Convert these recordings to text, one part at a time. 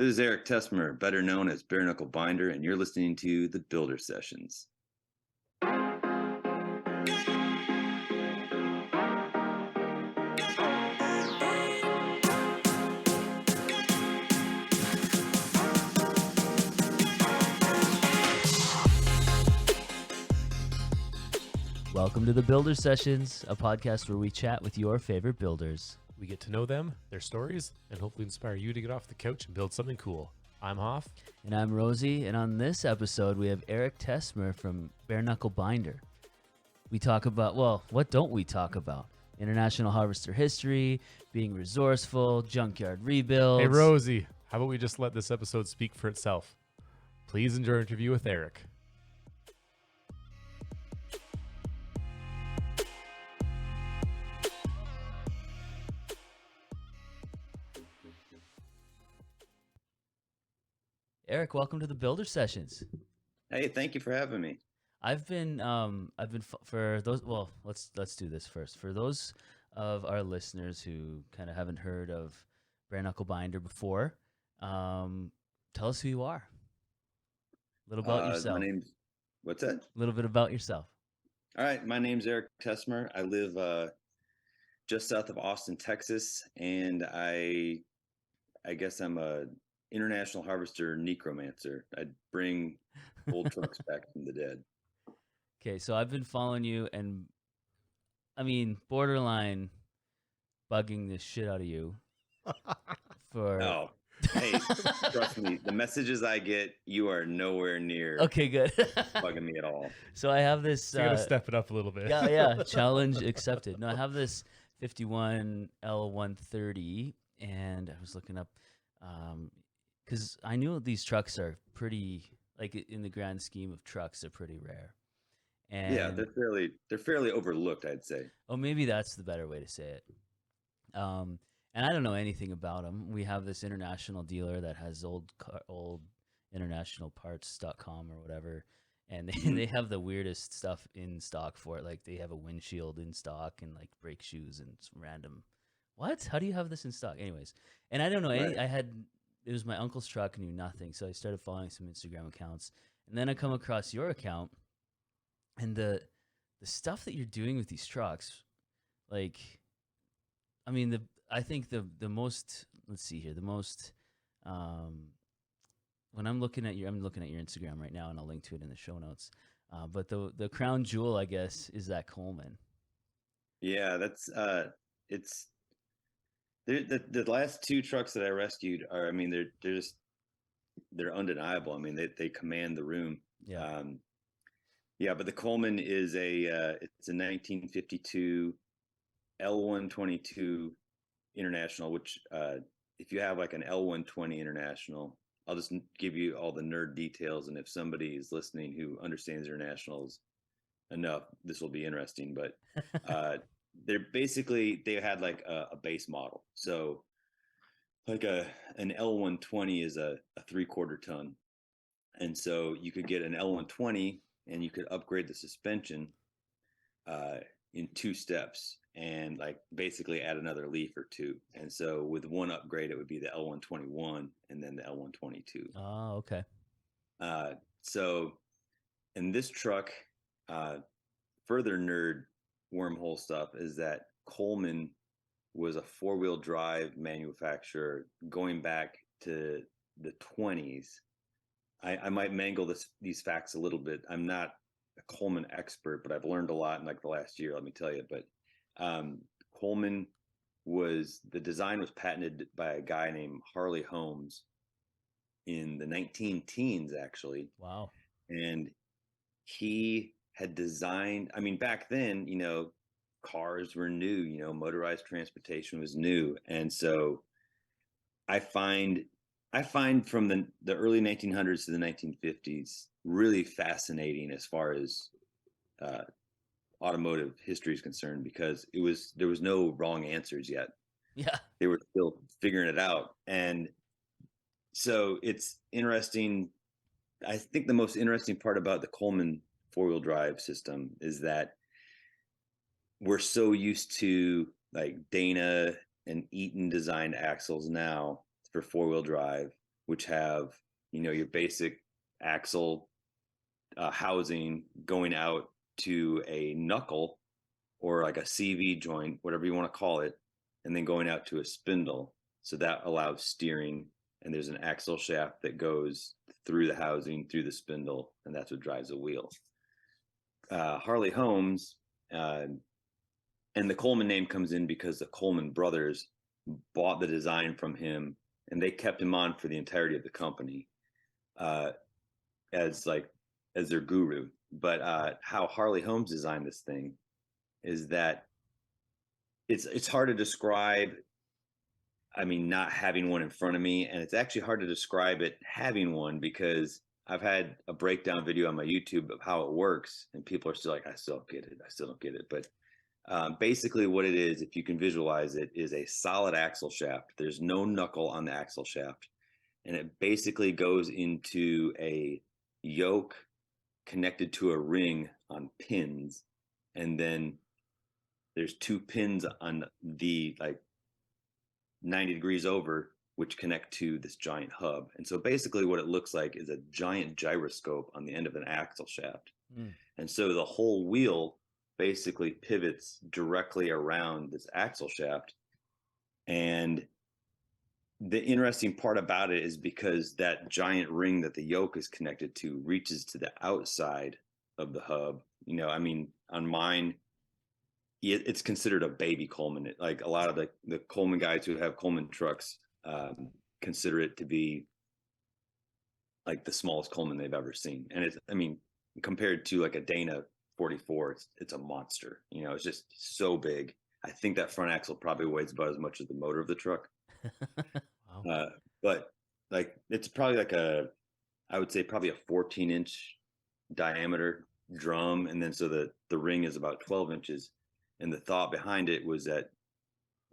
This is Eric Tessmer, better known as Knuckle Binder, and you're listening to the Builder Sessions. Welcome to the Builder Sessions, a podcast where we chat with your favorite builders. We get to know them, their stories, and hopefully inspire you to get off the couch and build something cool. I'm Hoff. And I'm Rosie, and on this episode we have Eric Tessmer from Knuckle Binder. We talk about, well, what don't we talk about? International harvester history, being resourceful, junkyard rebuilds. Hey Rosie, how about we just let this episode speak for itself? Please enjoy our interview with Eric. Eric, welcome to the Builder Sessions. Hey, thank you for having me. I've been for those. Well, let's do this first. For those of our listeners who kind of haven't heard of Knuckle Binder before, tell us who you are. A little about yourself. My name's what's that? A little bit about yourself. All right, my name's Eric Tessmer. I live just south of Austin, Texas, and I guess I'm a international harvester necromancer. I bring old trucks back from the dead. Okay, so I've been following you, and I mean, borderline bugging the shit out of you. Oh, hey, trust me, the messages I get, you are nowhere near okay, good. bugging me at all. So I have this. You gotta step it up a little bit. Yeah, challenge accepted. No, I have this 51 L130, and I was looking up. Because I knew these trucks are pretty, like in the grand scheme of trucks, they're pretty rare. And Yeah, they're fairly overlooked, I'd say. oh, maybe that's the better way to say it. And I don't know anything about them. We have this international dealer that has old internationalparts.com or whatever, and they have the weirdest stuff in stock for it. Like they have a windshield in stock and like brake shoes and some random. What? How do you have this in stock? Anyways, and I don't know any. Right. It was my uncle's truck, knew nothing, so I started following some Instagram accounts, and then I come across your account, and the stuff that you're doing with these trucks, like, I mean, I think the most, let's see here, the most, when I'm looking at your Instagram right now, and I'll link to it in the show notes, but the crown jewel, I guess, is that Coleman. Yeah, that's it's. The last two trucks that I rescued are, I mean, they're undeniable. I mean, they command the room. Yeah. Yeah, but the Coleman is it's a 1952 L122 International, which if you have like an L120 International, I'll just give you all the nerd details, and if somebody is listening who understands internationals enough, this will be interesting. But they had like a base model. So like an L120 is a 3/4 ton. And so you could get an L120 and you could upgrade the suspension in 2 steps and like basically add another leaf or 2. And so with one upgrade, it would be the L121 and then the L122. Oh, okay. So in this truck, further nerd wormhole stuff is that Coleman was a 4-wheel drive manufacturer going back to the 20s. I might mangle these facts a little bit. I'm not a Coleman expert, but I've learned a lot in like the last year, let me tell you. But Coleman the design was patented by a guy named Harley Holmes in the 19-teens, actually. Wow. And he had designed, I mean, back then, cars were new, motorized transportation was new. And so I find from the early 1900s to the 1950s really fascinating as far as automotive history is concerned, because there was no wrong answers yet. Yeah. They were still figuring it out. And so it's interesting. I think the most interesting part about the Coleman 4-wheel drive system is that we're so used to like Dana and Eaton designed axles now for 4-wheel drive, which have, your basic axle housing going out to a knuckle or like a CV joint, whatever you want to call it, and then going out to a spindle. So that allows steering, and there's an axle shaft that goes through the housing, through the spindle, and that's what drives the wheel. Harley Holmes, and the Coleman name comes in because the Coleman brothers bought the design from him, and they kept him on for the entirety of the company as their guru. But how Harley Holmes designed this thing is that it's hard to describe. I mean, not having one in front of me, and it's actually hard to describe it having one, because I've had a breakdown video on my YouTube of how it works, and people are still like, I still don't get it. I still don't get it. But basically what it is, if you can visualize it, is a solid axle shaft. There's no knuckle on the axle shaft, and it basically goes into a yoke connected to a ring on pins, and then there's 2 pins on the 90 degrees over, which connect to this giant hub. And so basically what it looks like is a giant gyroscope on the end of an axle shaft. And so the whole wheel basically pivots directly around this axle shaft. And the interesting part about it is because that giant ring that the yoke is connected to reaches to the outside of the hub. I mean, on mine, it's considered a baby Coleman. Like a lot of the Coleman guys who have Coleman trucks consider it to be like the smallest Coleman they've ever seen. And compared to like a Dana 44, it's a monster. It's just so big. I think that front axle probably weighs about as much as the motor of the truck. Wow. But it's probably I would say probably a 14-inch diameter drum. And then so the ring is about 12 inches. And the thought behind it was that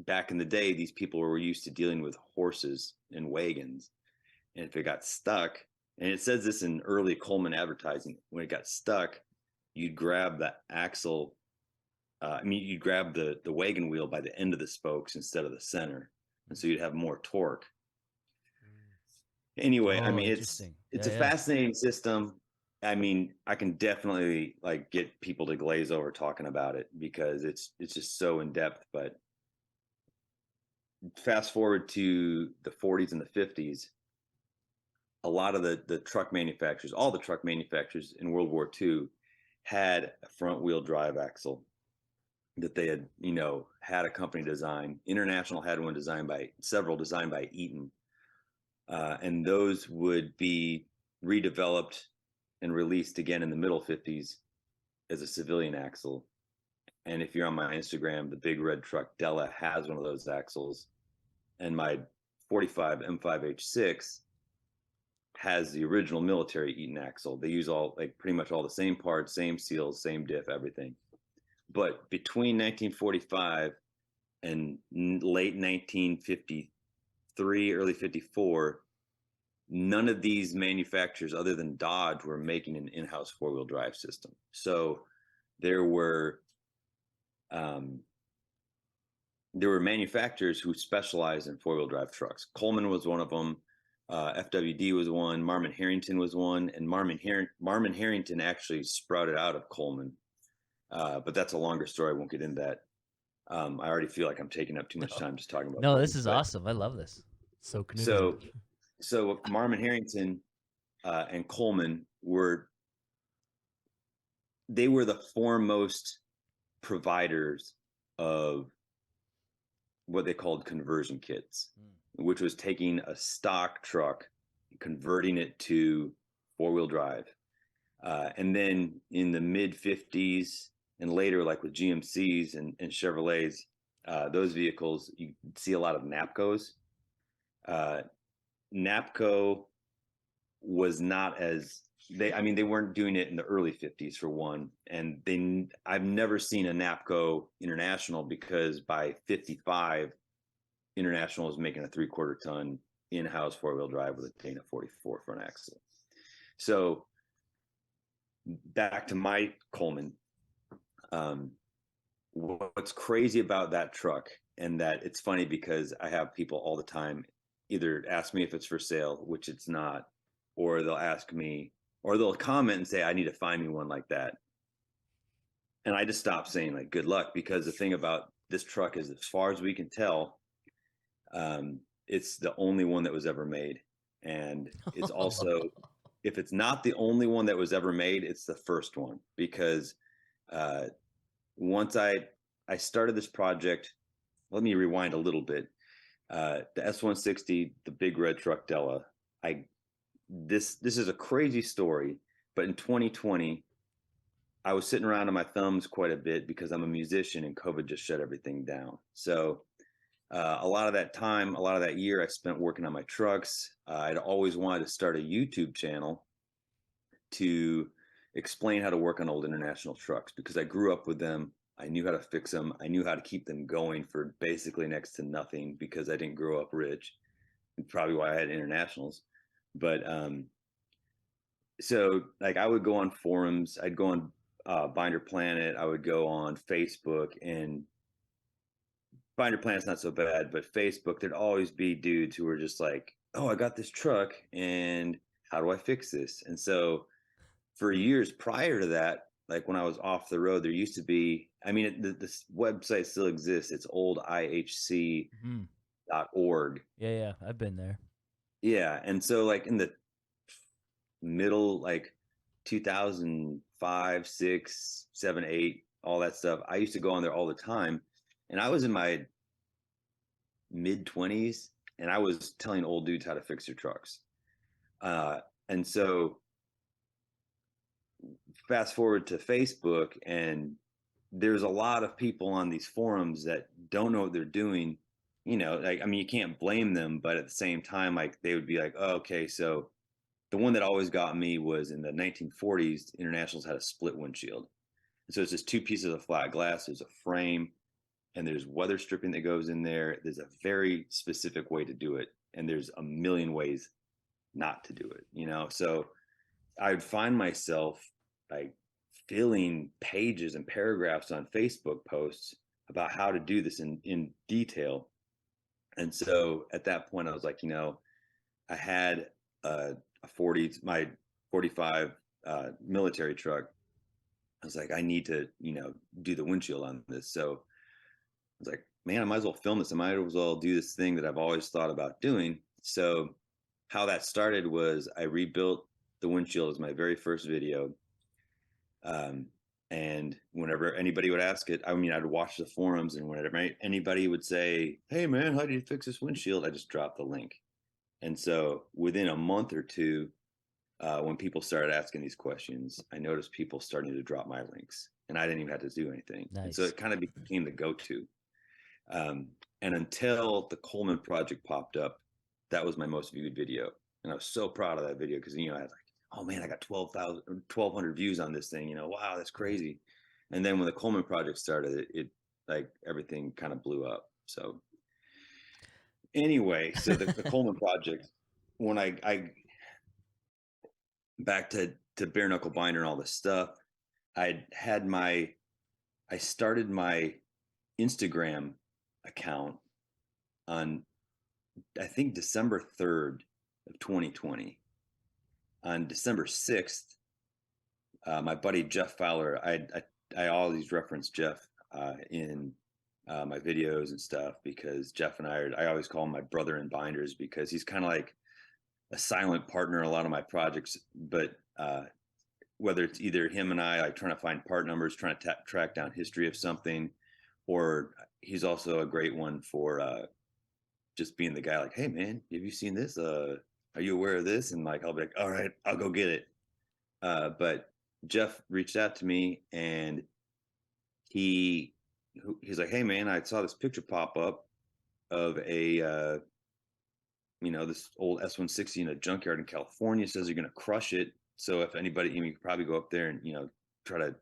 back in the day, these people were used to dealing with horses and wagons. And if it got stuck, and it says this in early Coleman advertising, when it got stuck, you'd grab the axle. You'd grab the wagon wheel by the end of the spokes instead of the center. And so you'd have more torque. Anyway, it's a fascinating system. I can definitely get people to glaze over talking about it, because it's just so in depth. But fast forward to the 40s and the 50s, a lot of the truck manufacturers, all the truck manufacturers in World War II, had a front wheel drive axle that they had, had a company design. International had one designed by Eaton. And those would be redeveloped and released again in the middle 50s as a civilian axle. And if you're on my Instagram, the big red truck Della has one of those axles. And my 45 M5H6 has the original military Eaton axle. They use pretty much all the same parts, same seals, same diff, everything. But between 1945 and late 1953, early 54, none of these manufacturers other than Dodge were making an in-house four-wheel drive system. So there were manufacturers who specialized in four-wheel drive trucks. Coleman was one of them. FWD was one. Marmon Harrington was one. And Marmon Harrington actually sprouted out of Coleman. But that's a longer story. I won't get into that. I already feel like I'm taking up too much time just talking about. No, this is awesome. I love this. So Marmon Harrington and Coleman were the foremost providers of what they called conversion kits, which was taking a stock truck, converting it to four-wheel drive. And then in the mid-50s and later, like with GMCs and Chevrolets, those vehicles, you see a lot of NAPCOs. NAPCO was not as they weren't doing it in the early 50s for one, and I've never seen a NAPCO International, because by 55 International was making a 3/4 ton in-house four-wheel drive with a Dana 44 front axle. So back to my Coleman, what's crazy about that truck, and that it's funny because I have people all the time either ask me if it's for sale, which it's not, or they'll ask me, or they'll comment and say, I need to find me one like that. And I just stopped saying like, good luck, because the thing about this truck is, as far as we can tell, it's the only one that was ever made. And it's also, if it's not the only one that was ever made, it's the first one, because once I started this project, let me rewind a little bit. The S160, the big red truck Della, this is a crazy story, but in 2020, I was sitting around on my thumbs quite a bit because I'm a musician and COVID just shut everything down. So a lot of that time, a lot of that year I spent working on my trucks. I'd always wanted to start a YouTube channel to explain how to work on old international trucks, because I grew up with them. I knew how to fix them. I knew how to keep them going for basically next to nothing, because I didn't grow up rich. Probably why I had internationals. But so like I would go on forums, I'd go on Binder Planet, I would go on Facebook, and Binder Planet's not so bad, but Facebook, there'd always be dudes who were just like, oh, I got this truck and how do I fix this? And so for years prior to that, like when I was off the road, there used to be, I mean, this website still exists. It's oldihc.org. Yeah, I've been there. Yeah. And so like in the middle, like 2005, 6, 7, 8, all that stuff, I used to go on there all the time. And I was in my mid 20s and I was telling old dudes how to fix their trucks. And so fast forward to Facebook, and there's a lot of people on these forums that don't know what they're doing. You know, like, I mean, you can't blame them, but at the same time, like they would be like, oh, okay, so the one that always got me was in the 1940s, Internationals had a split windshield. And so it's just two pieces of flat glass. There's a frame and there's weather stripping that goes in there. There's a very specific way to do it. And there's a million ways not to do it, you know? So I would find myself like filling pages and paragraphs on Facebook posts about how to do this in detail. And so at that point, I was like, you know, I had a 40, my 45 military truck. I was like, I need to, you know, do the windshield on this. So I was like, man, I might as well film this. I might as well do this thing that I've always thought about doing. So how that started was I rebuilt the windshield as my very first video. And whenever anybody would ask it, I mean, I'd watch the forums, and whenever anybody would say, hey man, how do you fix this windshield? I just dropped the link. And so within a month or two, when people started asking these questions, I noticed people starting to drop my links, and I didn't even have to do anything. Nice. And so it kind of became the go-to. And until the Coleman project popped up, that was my most viewed video. And I was so proud of that video, because, you know, I was like, oh man, I got 1,200 views on this thing, you know, wow, that's crazy. And then when the Coleman project started, it like everything kind of blew up. So anyway, so the Coleman project, when I back to bare knuckle binder and all this stuff, I started my Instagram account on, I think, December 3rd of 2020. On December 6th, my buddy Jeff Fowler, I always reference Jeff in my videos and stuff, because Jeff and I always call him my brother in binders, because he's kind of like a silent partner in a lot of my projects. But whether it's either him and I, like trying to find part numbers, trying to track down history of something, or he's also a great one for just being the guy like, hey man, have you seen this? Are you aware of this? And like, I'll be like, all right, I'll go get it. But Jeff reached out to me, and he's like, hey man, I saw this picture pop up of a, you know, this old S160 in a junkyard in California. Says you're going to crush it. So if anybody, you could probably go up there and, you know, try to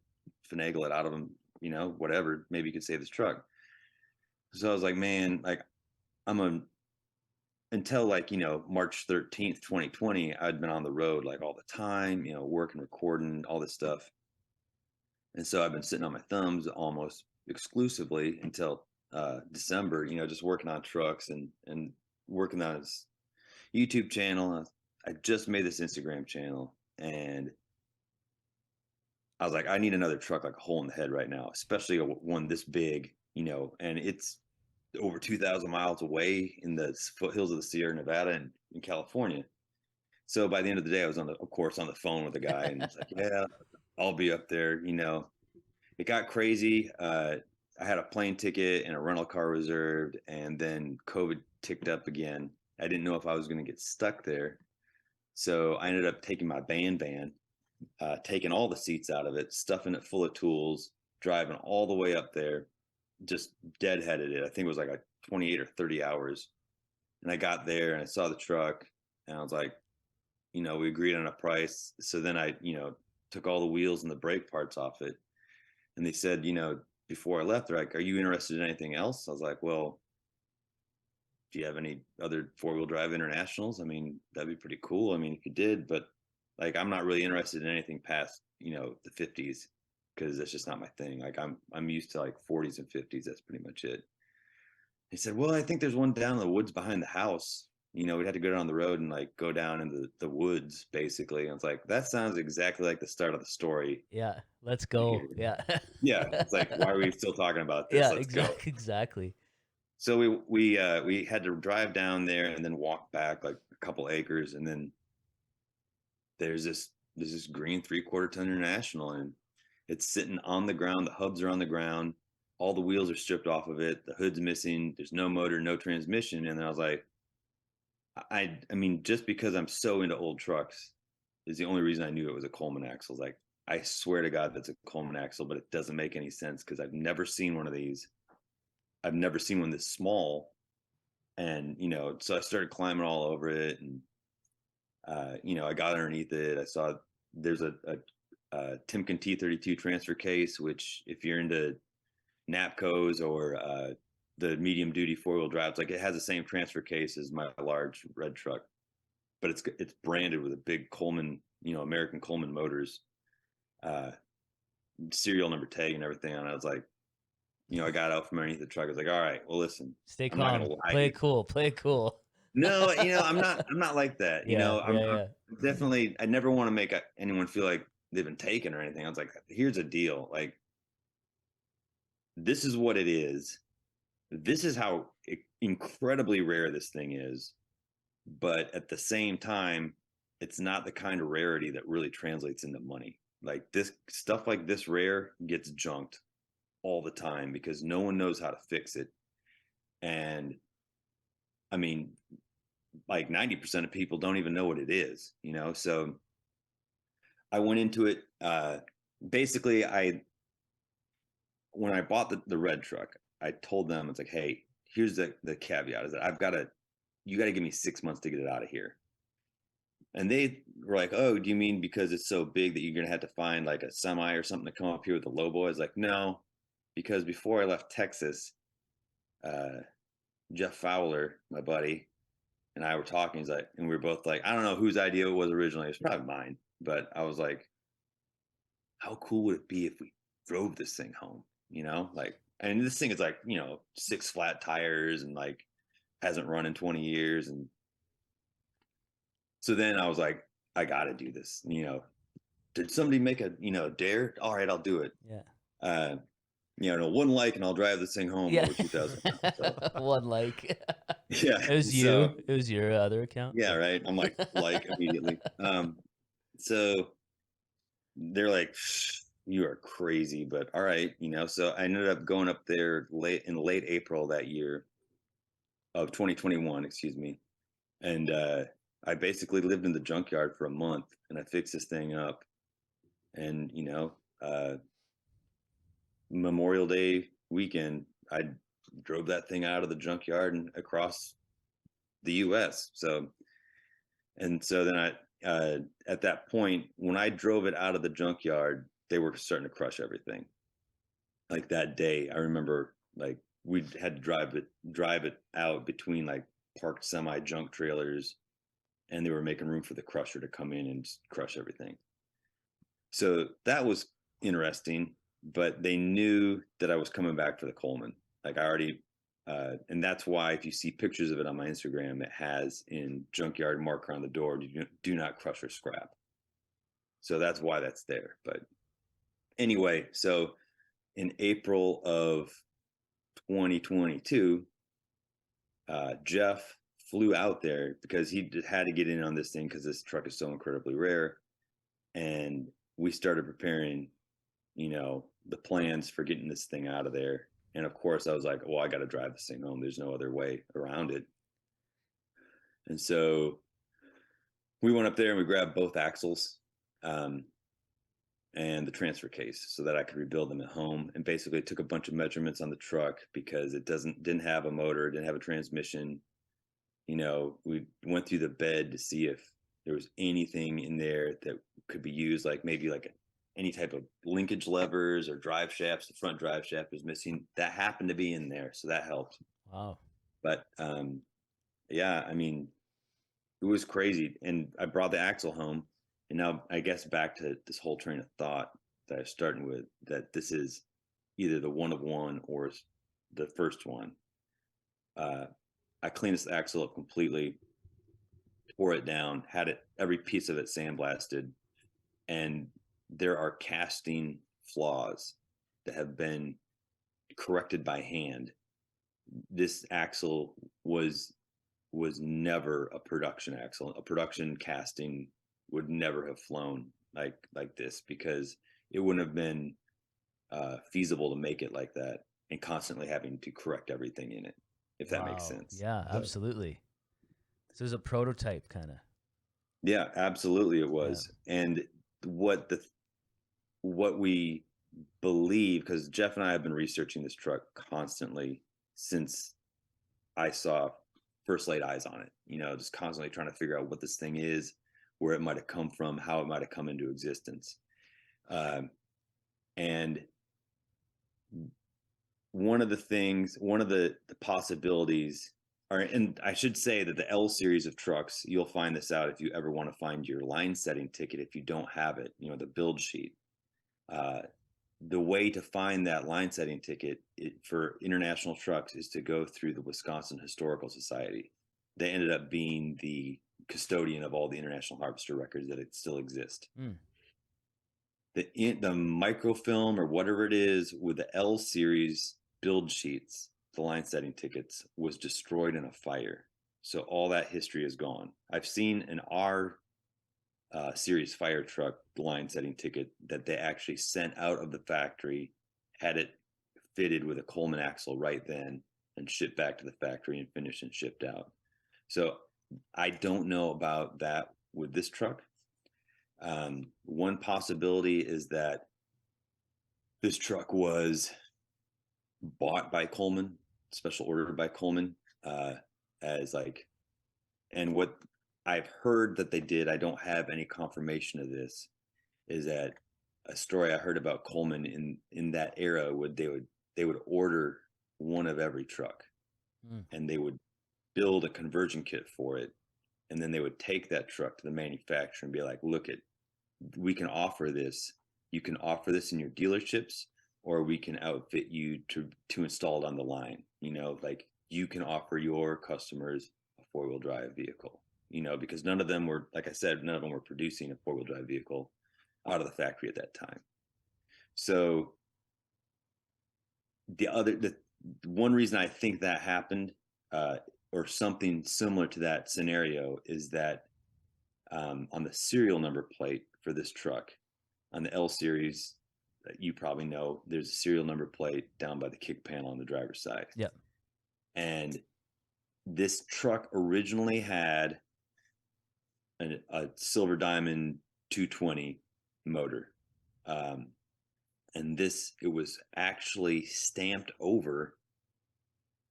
finagle it out of them, you know, whatever, maybe you could save this truck. So I was like, man, like until like, you know, March 13th, 2020, I'd been on the road like all the time, you know, working, recording, all this stuff. And so I've been sitting on my thumbs almost exclusively until December, you know, just working on trucks and working on YouTube channel. I just made this Instagram channel, and I was like, I need another truck like a hole in the head right now, especially one this big, and it's over 2,000 miles away in the foothills of the Sierra Nevada and in California. So by the end of the day, I was of course, on the phone with the guy, and it's like, yeah, I'll be up there. It got crazy. I had a plane ticket and a rental car reserved, and then COVID ticked up again. I didn't know if I was going to get stuck there. So I ended up taking my van, taking all the seats out of it, stuffing it full of tools, driving all the way up there, just deadheaded it. I think it was like a 28 or 30 hours. And I got there and I saw the truck, and I was like, we agreed on a price. So then I, took all the wheels and the brake parts off it. And they said, before I left, they're like, are you interested in anything else? I was like, well, do you have any other 4-wheel drive internationals? I mean, that'd be pretty cool. I mean, if you did, but like, I'm not really interested in anything past, the 50s, because that's just not my thing. Like I'm used to like 40s and 50s. That's pretty much it. He said, well, I think there's one down in the woods behind the house. We'd have to go down the road and like go down into the woods, basically. And it's like, that sounds exactly like the start of the story. Yeah, let's go. Yeah. Yeah. It's like, why are we still talking about this? Yeah, Let's go. exactly. So we had to drive down there and then walk back like a couple acres, and then there's this green 3/4 ton International, and it's sitting on the ground. The hubs are on the ground. All the wheels are stripped off of it. The hood's missing. There's no motor, no transmission. And then I was like, I mean, just because I'm so into old trucks is the only reason I knew it was a Coleman axle. Like, I swear to God, that's a Coleman axle, but it doesn't make any sense because I've never seen one of these. I've never seen one this small. And, so I started climbing all over it, and, I got underneath it. I saw there's a Timken T32 transfer case, which if you're into Napcos or the medium duty 4-wheel drives, like, it has the same transfer case as my large red truck, but it's branded with a big Coleman, American Coleman Motors serial number tag and everything on it. I was like, I got out from underneath the truck. I was like, all right, well, listen, Stay I'm not calm. gonna lie. Play it cool. Play it cool. No, I'm not like that. I'm definitely, I never want to make anyone feel like they've been taken or anything. I was like, here's a deal. Like, this is what it is. This is how incredibly rare this thing is. But at the same time, it's not the kind of rarity that really translates into money. Like, this stuff like this rare gets junked all the time because no one knows how to fix it. And I mean, like 90% of people don't even know what it is, So I went into it. Basically, when I bought the red truck, I told them, it's like, hey, here's the caveat is that you got to give me 6 months to get it out of here. And they were like, oh, do you mean because it's so big that you're going to have to find like a semi or something to come up here with the low boys? Like, no, because before I left Texas, Jeff Fowler, my buddy, and I were talking. He's like, and we were both like, I don't know whose idea it was originally. It's probably mine, but I was like, how cool would it be if we drove this thing home? Like, and this thing is like, 6 flat tires and like hasn't run in 20 years. And so then I was like, I got to do this. Did somebody make a, dare? All right, I'll do it. Yeah. One like, and I'll drive this thing home over 2,000 miles. So. One like. Yeah. It was you. It was your other account. Yeah, right. I'm like immediately. So they're like, you are crazy, but all right, So I ended up going up there in late April that year of 2021, excuse me. And I basically lived in the junkyard for a month, and I fixed this thing up. And, Memorial Day weekend, I drove that thing out of the junkyard and across the US. So then at that point, when I drove it out of the junkyard, they were starting to crush everything. Like that day, I remember like we had to drive it out between like parked semi junk trailers, and they were making room for the crusher to come in and just crush everything. So that was interesting, but they knew that I was coming back for the Coleman. Like I And that's why if you see pictures of it on my Instagram, it has in junkyard marker on the door, do not crush or scrap. So that's why that's there. But anyway, so in April of 2022, Jeff flew out there because he had to get in on this thing because this truck is so incredibly rare. And we started preparing, the plans for getting this thing out of there. And of course, I was like, well, I got to drive this thing home. There's no other way around it. And so we went up there and we grabbed both axles and the transfer case so that I could rebuild them at home. And basically took a bunch of measurements on the truck because it didn't have a motor, didn't have a transmission. We went through the bed to see if there was anything in there that could be used, like maybe like any type of linkage levers or drive shafts. The front drive shaft was missing. That happened to be in there, so that helped. Wow. But yeah, I mean, it was crazy. And I brought the axle home, and now I guess back to this whole train of thought that I was starting with, that this is either the one of one or the first one. I cleaned this axle up completely, tore it down, had every piece of it sandblasted, and there are casting flaws that have been corrected by hand. This axle was never a production axle. A production casting would never have flown like this because it wouldn't have been feasible to make it like that and constantly having to correct everything in it, if that makes sense. Yeah, absolutely. So it was a prototype kind of. Yeah, absolutely it was. Yeah. And what we believe, because Jeff and I have been researching this truck constantly since I first laid eyes on it, just constantly trying to figure out what this thing is, where it might have come from, how it might have come into existence. And one of the possibilities and I should say that the L series of trucks, you'll find this out if you ever want to find your line setting ticket, if you don't have it, the build sheet. The way to find that line setting ticket for international trucks is to go through the Wisconsin Historical Society. They ended up being the custodian of all the International Harvester records that still exist. The microfilm or whatever it is with the L series build sheets, the line setting tickets, was destroyed in a fire. So all that history is gone. I've seen an R series fire truck, the line setting ticket that they actually sent out of the factory, had it fitted with a Coleman axle right then and shipped back to the factory and finished and shipped out. So I don't know about that with this truck. One possibility is that this truck was bought by Coleman, special ordered by Coleman, and what I've heard that they did, I don't have any confirmation of this, is that a story I heard about Coleman in that era they would order one of every truck, and they would build a conversion kit for it, and then they would take that truck to the manufacturer and be like, look, we can offer this. You can offer this in your dealerships, or we can outfit you to install it on the line. You can offer your customers a 4-wheel drive vehicle, because none of them were, like I said, none of them were producing a 4-wheel drive vehicle out of the factory at that time. So the one reason I think that happened, or something similar to that scenario, is that on the serial number plate for this truck, on the L series, you probably know, there's a serial number plate down by the kick panel on the driver's side. Yep. And this truck originally had a Silver Diamond 220 motor. And it was actually stamped over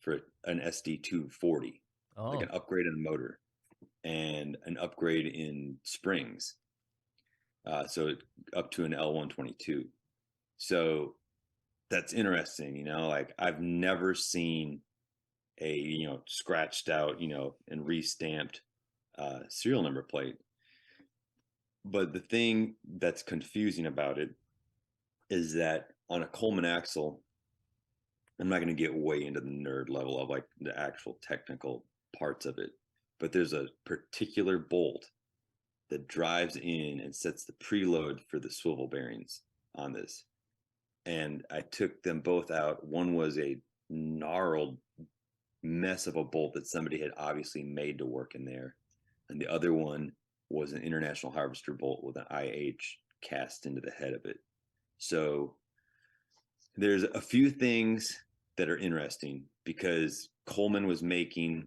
for an SD 240, like an upgrade in a motor and an upgrade in springs. So up to an L122. So that's interesting, I've never seen a, scratched out, and restamped serial number plate. But the thing that's confusing about it is that on a Coleman axle, I'm not going to get way into the nerd level of like the actual technical parts of it, but there's a particular bolt that drives in and sets the preload for the swivel bearings on this. And I took them both out. One was a gnarled mess of a bolt that somebody had obviously made to work in there. And the other one was an International Harvester bolt with an IH cast into the head of it. So there's a few things that are interesting because Coleman was making,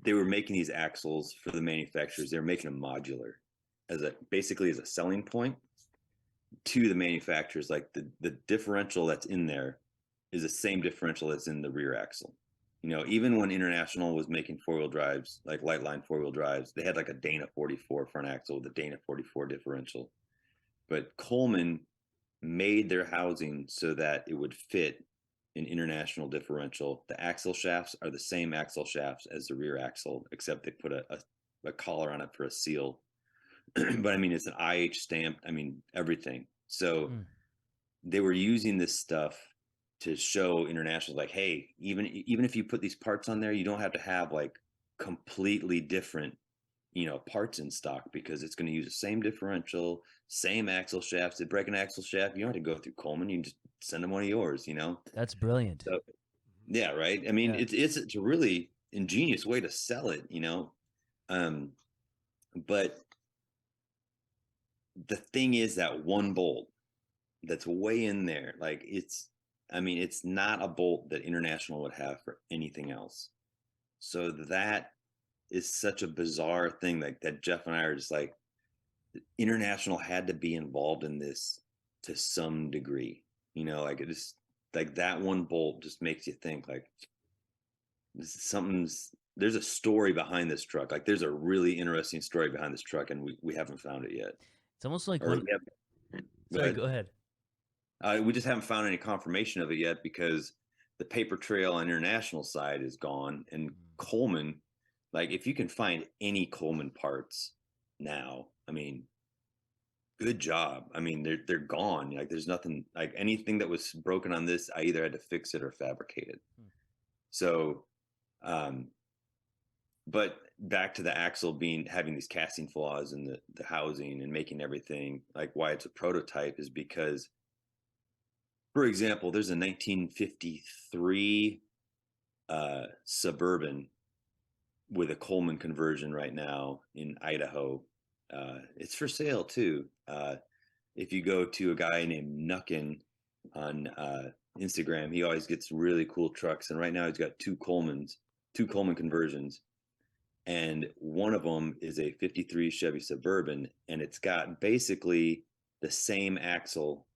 they were making these axles for the manufacturers. They were making them modular basically as a selling point to the manufacturers. Like the differential that's in there is the same differential that's in the rear axle. Even when International was making four-wheel drives, like light line four-wheel drives, they had like a Dana 44 front axle with a Dana 44 differential. But Coleman made their housing so that it would fit an International differential. The axle shafts are the same axle shafts as the rear axle, except they put a collar on it for a seal. But I mean, it's an IH stamp. I mean, everything. So they were using this stuff to show International, like, hey, even if you put these parts on there, you don't have to have like completely different, parts in stock, because it's going to use the same differential, same axle shafts. They break an axle shaft, you don't have to go through Coleman. You can just send them one of yours. That's brilliant. So, yeah, right. I mean, it's a really ingenious way to sell it. But the thing is that one bolt that's way in there, like it's not a bolt that International would have for anything else. So that is such a bizarre thing, like that Jeff and I are just like, International had to be involved in this to some degree, like it just, like that one bolt just makes you think like there's a story behind this truck. Like there's a really interesting story behind this truck, and we haven't found it yet. It's almost like go ahead. We just haven't found any confirmation of it yet, because the paper trail on International side is gone, and Coleman, like if you can find any Coleman parts now, I mean, good job. I mean, they're gone. Like there's nothing, like anything that was broken on this, I either had to fix it or fabricate it. So, but back to the axle having these casting flaws in the housing and making everything, like why it's a prototype is because, for example, there's a 1953 Suburban with a Coleman conversion right now in Idaho. It's for sale too. If you go to a guy named Knuckle on Instagram, he always gets really cool trucks. And right now he's got two Coleman conversions. And one of them is a 53 Chevy Suburban, and it's got basically the same axle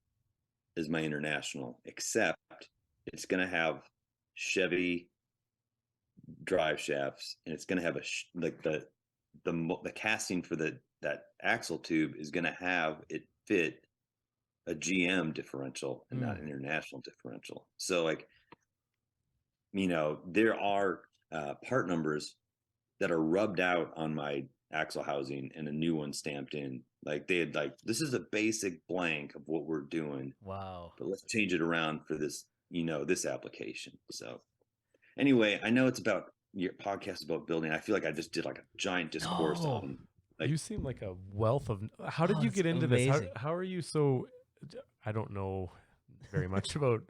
as my International, except it's going to have Chevy drive shafts, and it's going to have the casting for that axle tube is going to have it fit a GM differential and not an International differential. So like, there are part numbers that are rubbed out on my axle housing and a new one stamped in. Like they had like, this is a basic blank of what we're doing. Wow. But let's change it around for this, this application. So anyway, I know it's about your podcast about building. I feel like I just did like a giant discourse on. Like, you seem like a wealth of. How did you get into amazing. this? How are you so? I don't know very much about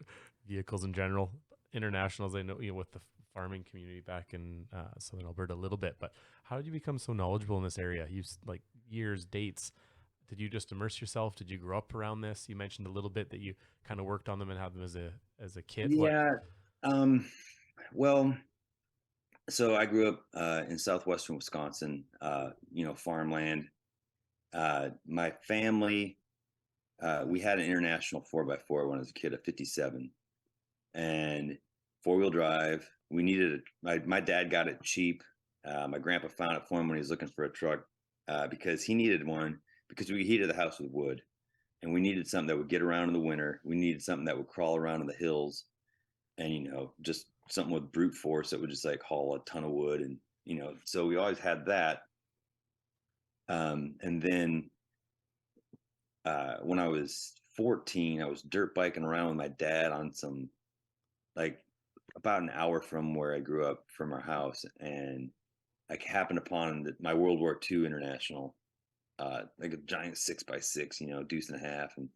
vehicles in general. Internationals, I know, with the farming community back in Southern Alberta a little bit, but how did you become so knowledgeable in this area? You like years, dates. Did you just immerse yourself? Did you grow up around this? You mentioned a little bit that you kind of worked on them and had them as a kid. Yeah. Well, so I grew up in southwestern Wisconsin, farmland. My family, we had an International 4x4 when I was a kid, a 57, and four-wheel drive. We needed my dad got it cheap. My grandpa found it for him when he was looking for a truck, because he needed one, because we heated the house with wood, and we needed something that would get around in the winter. We needed something that would crawl around in the hills, and just something with brute force that would just like haul a ton of wood. And so we always had that. And then when I was 14, I was dirt biking around with my dad on some, like, about an hour from where I grew up from our house, and I happened upon my World War II International, like a giant 6x6, deuce and a half, and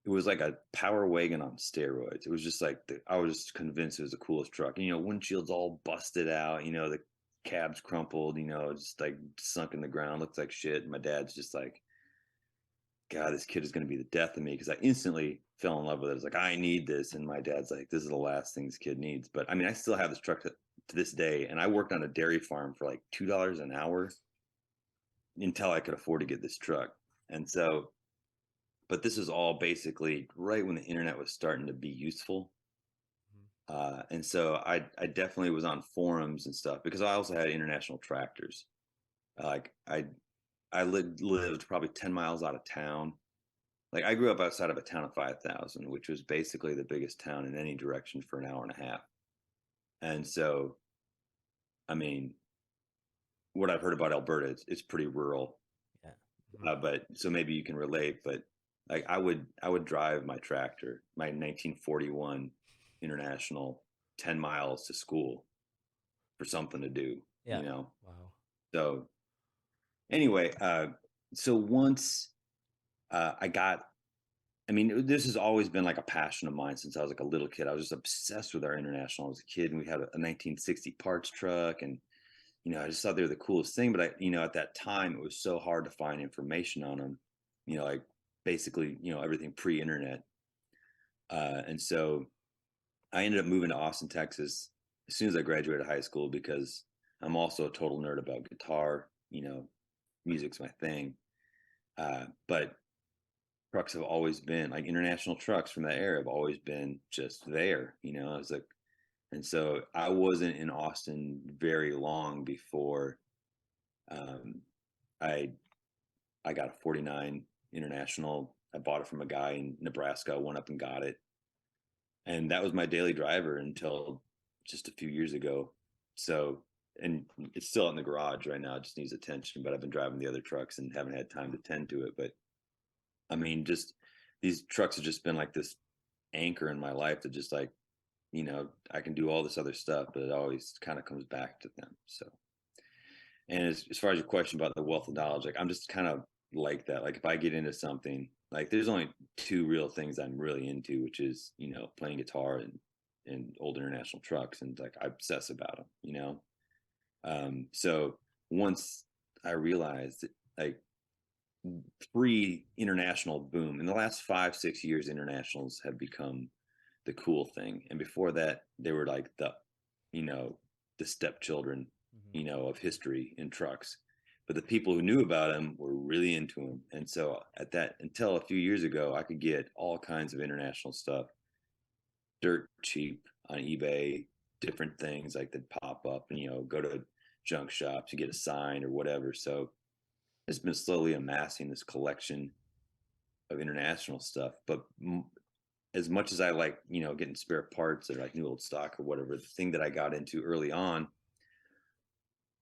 it was like a power wagon on steroids. It was just like I was just convinced it was the coolest truck. Windshield's all busted out. The cab's crumpled. Just like sunk in the ground. Looks like shit. And my dad's just like, God, this kid is going to be the death of me, because I instantly fell in love with it. It's like, I need this, and my dad's like, this is the last thing this kid needs. But I mean, I still have this truck to this day, and I worked on a dairy farm for like $2 an hour until I could afford to get this truck. And so, but this is all basically right when the internet was starting to be useful. And so I definitely was on forums and stuff, because I also had international tractors. Like I lived probably 10 miles out of town. Like I grew up outside of a town of 5,000, which was basically the biggest town in any direction for an hour and a half. And so, I mean, what I've heard about Alberta, it's pretty rural. Yeah. But so maybe you can relate, but like I would drive my tractor, my 1941 International, 10 miles to school for something to do. Yeah. Wow. So anyway, so once this has always been like a passion of mine since I was like a little kid. I was just obsessed with our International as a kid, and we had a 1960 parts truck, and I just thought they were the coolest thing. But at that time, it was so hard to find information on them. Like basically, everything pre-internet. And so I ended up moving to Austin, Texas as soon as I graduated high school, because I'm also a total nerd about guitar. Music's my thing. But trucks have always been like international trucks from that era have always been just there. I was like, and so I wasn't in Austin very long before I got a 49 International. I bought it from a guy in Nebraska. I went up and got it. And that was my daily driver until just a few years ago. So, and it's still in the garage right now. It just needs attention, but I've been driving the other trucks and haven't had time to tend to it. But I mean, just these trucks have just been like this anchor in my life that just like, I can do all this other stuff, but it always kind of comes back to them. So, and as far as your question about the wealth of knowledge, like I'm just kind of like that. Like if I get into something, like there's only two real things I'm really into, which is, playing guitar and old international trucks. And like I obsess about them, so once I realized that like pre-international boom in the last 5-6 years, internationals have become the cool thing. And before that, they were like the stepchildren, of history in trucks. But the people who knew about them were really into them. And so until a few years ago, I could get all kinds of international stuff dirt cheap on eBay, different things like that pop up, and, go to junk shops to get a sign or whatever. So it's been slowly amassing this collection of international stuff. But as much as I like, getting spare parts or like new old stock or whatever, the thing that I got into early on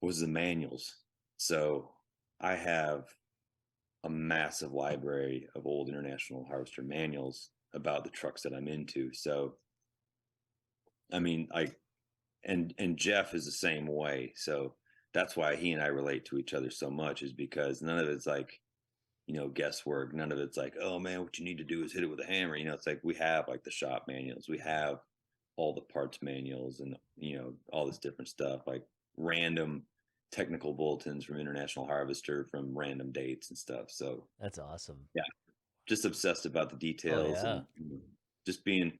was the manuals. So I have a massive library of old International Harvester manuals about the trucks that I'm into. So, I mean, and Jeff is the same way. So that's why he and I relate to each other so much, is because none of it's like, guesswork. None of it's like, oh man, what you need to do is hit it with a hammer. It's like we have like the shop manuals, we have all the parts manuals, and all this different stuff, like random technical bulletins from International Harvester from random dates and stuff. So That's awesome. Yeah, just obsessed about the details. Oh, yeah. And just being,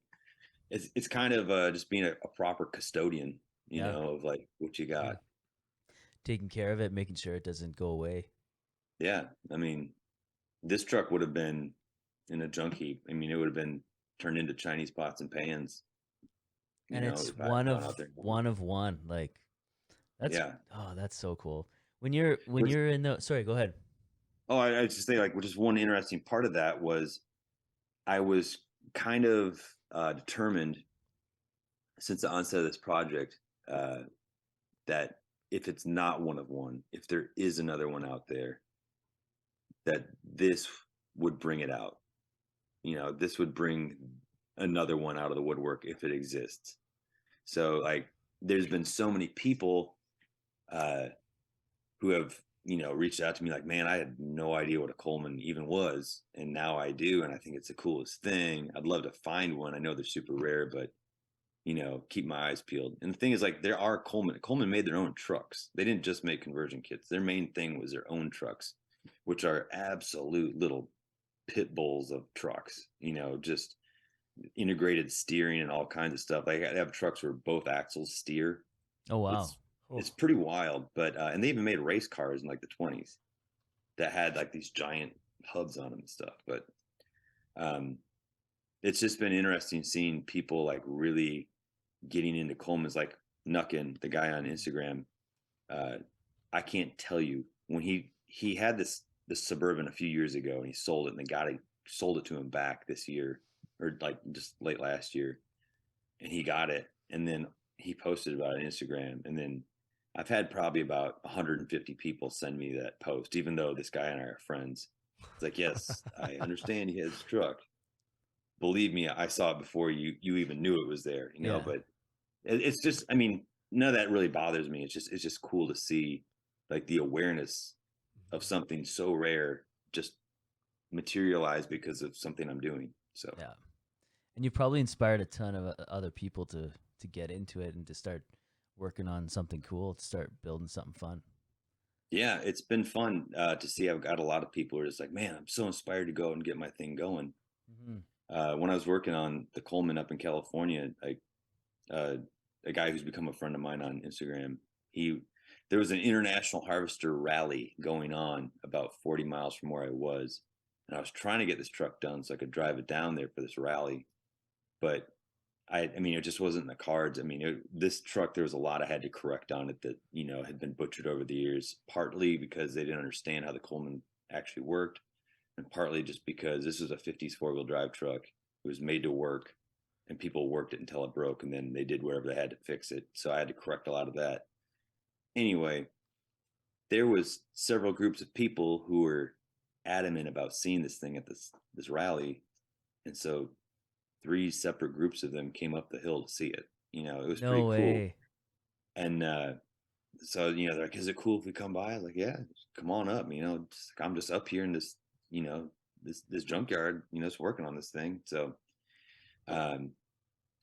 it's kind of just being a proper custodian, of like what you got. Taking care of it, making sure it doesn't go away. Yeah, I mean, this truck would have been in a junk heap. I mean, it would have been turned into Chinese pots and pans. And it's one of one. Like that's that's so cool. When you're in the sorry, go ahead. Oh, I just say like, which is one interesting part of that was I was kind of determined since the onset of this project that if it's not one of one, if there is another one out there, that this would bring it out. this would bring another one out of the woodwork if it exists. So like, there's been so many people who have, reached out to me like, man, I had no idea what a Coleman even was. And now I do. And I think it's the coolest thing. I'd love to find one. I know they're super rare, but keep my eyes peeled. And the thing is, like, there are Coleman made their own trucks. They didn't just make conversion kits. Their main thing was their own trucks, which are absolute little pit bulls of trucks, just integrated steering and all kinds of stuff. They have trucks where both axles steer. Oh, wow. It's pretty wild, but and they even made race cars in like the 20s that had like these giant hubs on them and stuff. But it's just been interesting seeing people like really getting into Coleman's, like Knuckle, the guy on Instagram. I can't tell you, when he had this Suburban a few years ago, and he sold it, and the guy sold it to him back this year, or like just late last year, and he got it, and then he posted about it on Instagram, and then I've had probably about 150 people send me that post, even though this guy and I are friends. It's like, yes, I understand he has a truck. Believe me, I saw it before you even knew it was there, Yeah. But it's just, I mean, none of that really bothers me. It's just cool to see like the awareness of something so rare just materialize because of something I'm doing. So Yeah. And you probably inspired a ton of other people to get into it and to start working on something cool, to start building something fun. yeah, it's been fun to see. I've got a lot of people who are just like, man, I'm so inspired to go and get my thing going. When I was working on the Coleman up in California, like a guy who's become a friend of mine on Instagram, there was an international harvester rally going on about 40 miles from where I was, and I was trying to get this truck done so I could drive it down there for this rally, but I mean, it just wasn't in the cards. I mean, this truck, there was a lot I had to correct on it that had been butchered over the years, partly because they didn't understand how the Coleman actually worked, and partly just because this was a 50s four-wheel drive truck. It was made to work, and people worked it until it broke, and then they did whatever they had to fix it. So I had to correct a lot of that. Anyway, there was several groups of people who were adamant about seeing this thing at this rally, and so 3 separate groups of them came up the hill to see it. It was pretty cool. And so they're like, "Is it cool if we come by?" I was like, "Yeah, come on up." I'm just up here in this this junkyard, it's working on this thing. So and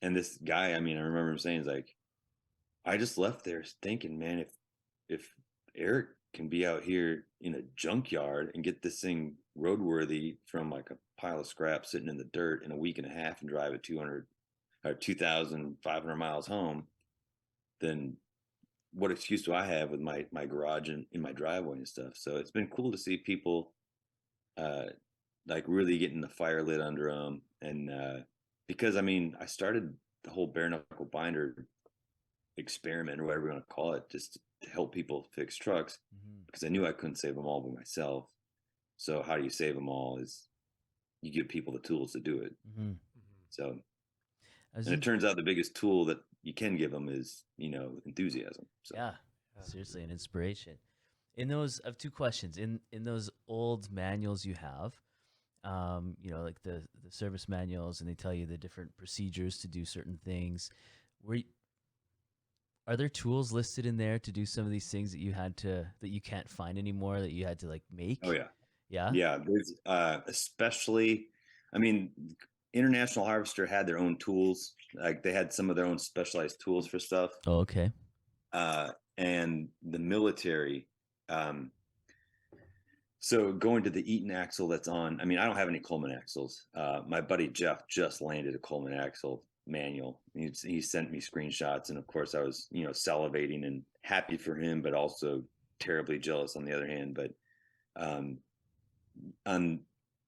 this guy, I mean, I remember him saying, like, I just left there thinking, man, if Eric can be out here in a junkyard and get this thing roadworthy from like a pile of scrap sitting in the dirt in a week and a half and drive it 200 or 2,500 miles home, then what excuse do I have with my garage and in my driveway and stuff? So it's been cool to see people like really getting the fire lit under them. And because I mean, I started the whole bare knuckle binder experiment, or whatever you want to call it, just to help people fix trucks, because I knew I couldn't save them all by myself. So how do you save them all is you give people the tools to do it. So, and it turns out the biggest tool that you can give them is, enthusiasm. So. Yeah, seriously, an inspiration. I have 2 questions. In those old manuals you have, like the service manuals, and they tell you the different procedures to do certain things. Are there tools listed in there to do some of these things that you can't find anymore, that you had to like make? Oh yeah. Yeah. Yeah. There's especially, I mean, International Harvester had their own tools. Like they had some of their own specialized tools for stuff. Oh, okay. And the military, so going to the Eaton axle that's on, I mean, I don't have any Coleman axles. My buddy Jeff just landed a Coleman axle manual. He sent me screenshots, and of course I was, salivating and happy for him, but also terribly jealous on the other hand. But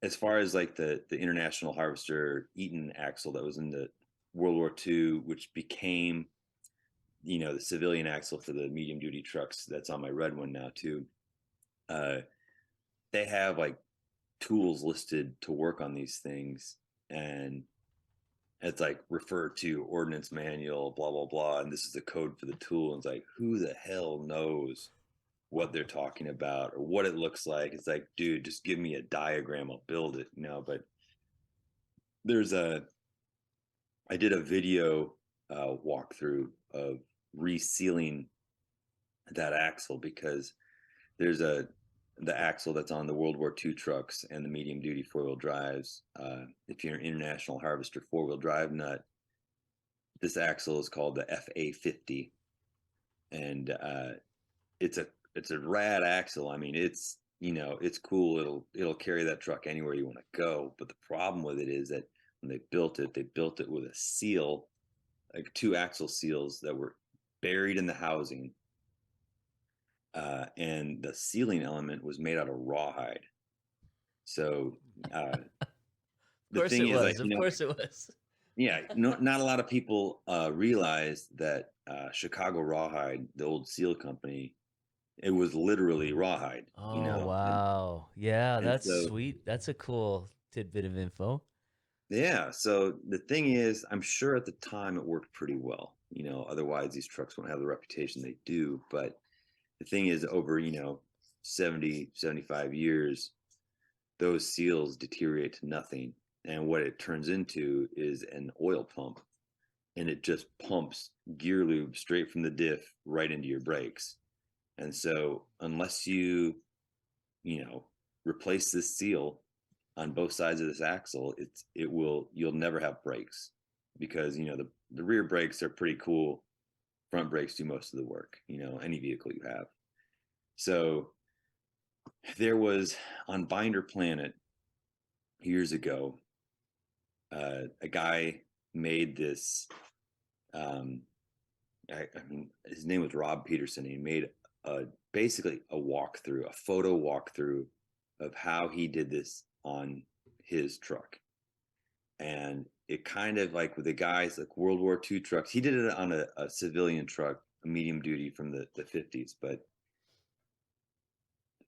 as far as like the International Harvester Eaton axle that was in the World War II, which became, the civilian axle for the medium duty trucks that's on my red one now too. They have like tools listed to work on these things, and it's like refer to ordnance manual, blah, blah, blah. And this is the code for the tool. And it's like, who the hell knows what they're talking about or what it looks like? It's like, dude, just give me a diagram. I'll build it, But I did a video walkthrough of resealing that axle, because there's the axle that's on the World War II trucks and the medium duty 4-wheel drives. If you're an International Harvester 4-wheel drive nut, this axle is called the FA50, and it's a rad axle. I mean, it's it's cool. It'll carry that truck anywhere you want to go. But the problem with it is that when they built it with a seal, like 2 axle seals that were buried in the housing, and the sealing element was made out of rawhide. So the course thing it is, was. Of course it was. yeah, not a lot of people realize that Chicago Rawhide, the old seal company, it was literally rawhide. Oh, wow. Yeah, And that's so sweet. That's a cool tidbit of info. yeah, so the thing is, I'm sure at the time it worked pretty well. Otherwise these trucks won't have the reputation they do. But the thing is, over 70, 75 years, those seals deteriorate to nothing, and what it turns into is an oil pump, and it just pumps gear lube straight from the diff right into your brakes. And so unless you replace this seal on both sides of this axle, you'll never have brakes, because the rear brakes are pretty cool. Front brakes do most of the work, any vehicle you have. So there was, on Binder Planet years ago, a guy made this. I mean, his name was Rob Peterson. He made basically a walkthrough, a photo walkthrough of how he did this on his truck. And it kind of, like with the guys, like World War II trucks, he did it on a civilian truck, a medium duty from the 50s, but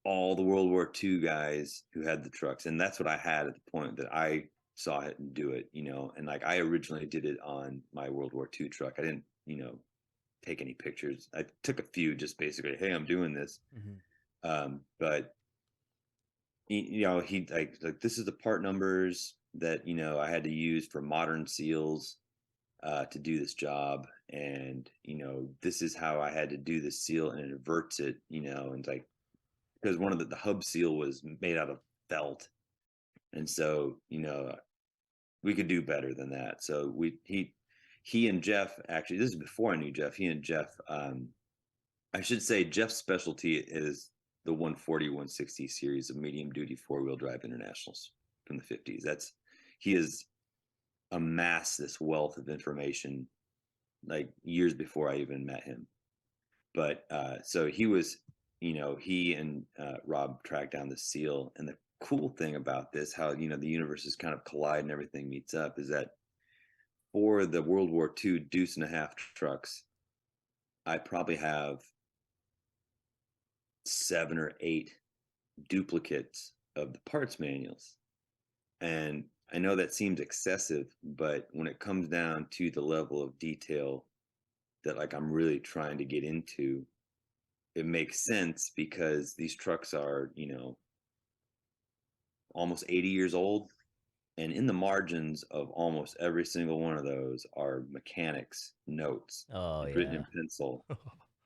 all the World War II guys who had the trucks, and that's what I had at the point that I saw it and do it, and like I originally did it on my World War II truck. I didn't, take any pictures. I took a few, just basically, hey, I'm doing this. But he like this is the part numbers that I had to use for modern seals to do this job, and this is how I had to do this seal, and it inverts it, and like, because one of the hub seal was made out of felt, and so we could do better than that. So he and Jeff, actually, this is before I knew Jeff. He and Jeff, I should say, Jeff's specialty is the 140, 160 series of medium duty 4-wheel drive internationals from the 50s. He has amassed this wealth of information like years before I even met him. But so he was, he and Rob tracked down the seal. And the cool thing about this, how the universes kind of collide and everything meets up, is that for the World War II deuce and a half trucks, I probably have 7 or 8 duplicates of the parts manuals. And I know that seems excessive, but when it comes down to the level of detail that like I'm really trying to get into, it makes sense, because these trucks are, almost 80 years old. And in the margins of almost every single one of those are mechanics notes, written in pencil,